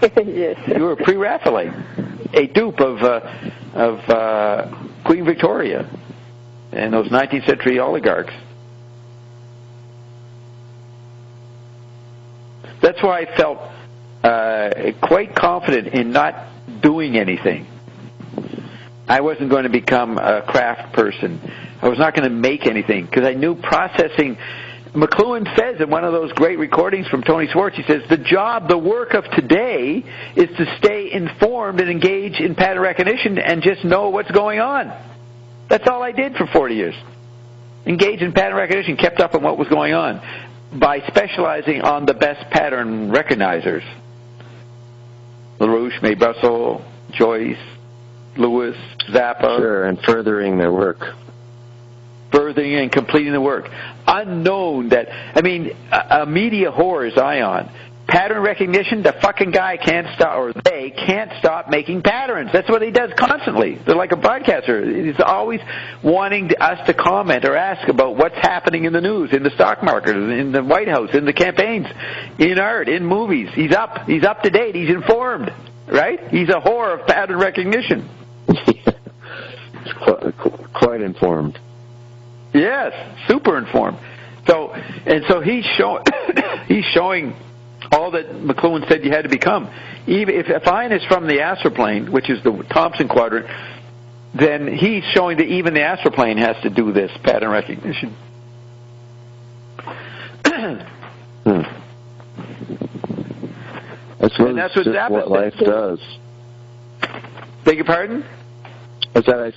Yes. You were a Pre-Raphaelite, a dupe of Queen Victoria and those 19th century oligarchs. That's why I felt quite confident in not doing anything. I wasn't going to become a craft person. I was not going to make anything because I knew processing McLuhan says in one of those great recordings from Tony Schwartz, he says, the work of today is to stay informed and engage in pattern recognition and just know what's going on. That's all I did for 40 years. Engage in pattern recognition, kept up on what was going on by specializing on the best pattern recognizers. LaRouche, May Brussel, Joyce, Lewis, Zappa. Sure, and furthering their work. Furthering and completing the work. Unknown that, a media whore is Ion. Pattern recognition, the fucking guy can't stop, or they can't stop making patterns. That's what he does constantly. They're like a broadcaster. He's always wanting us to comment or ask about what's happening in the news, in the stock market, in the White House, in the campaigns, in art, in movies. He's up to date. He's informed, right? He's a whore of pattern recognition. Quite informed. Yes, super informed. So he's showing all that McLuhan said you had to become. Even if Ion is from the astroplane, which is the Thompson quadrant, then he's showing that even the astroplane has to do this pattern recognition. I suppose that's what Zappa what life does. Beg your pardon? Is that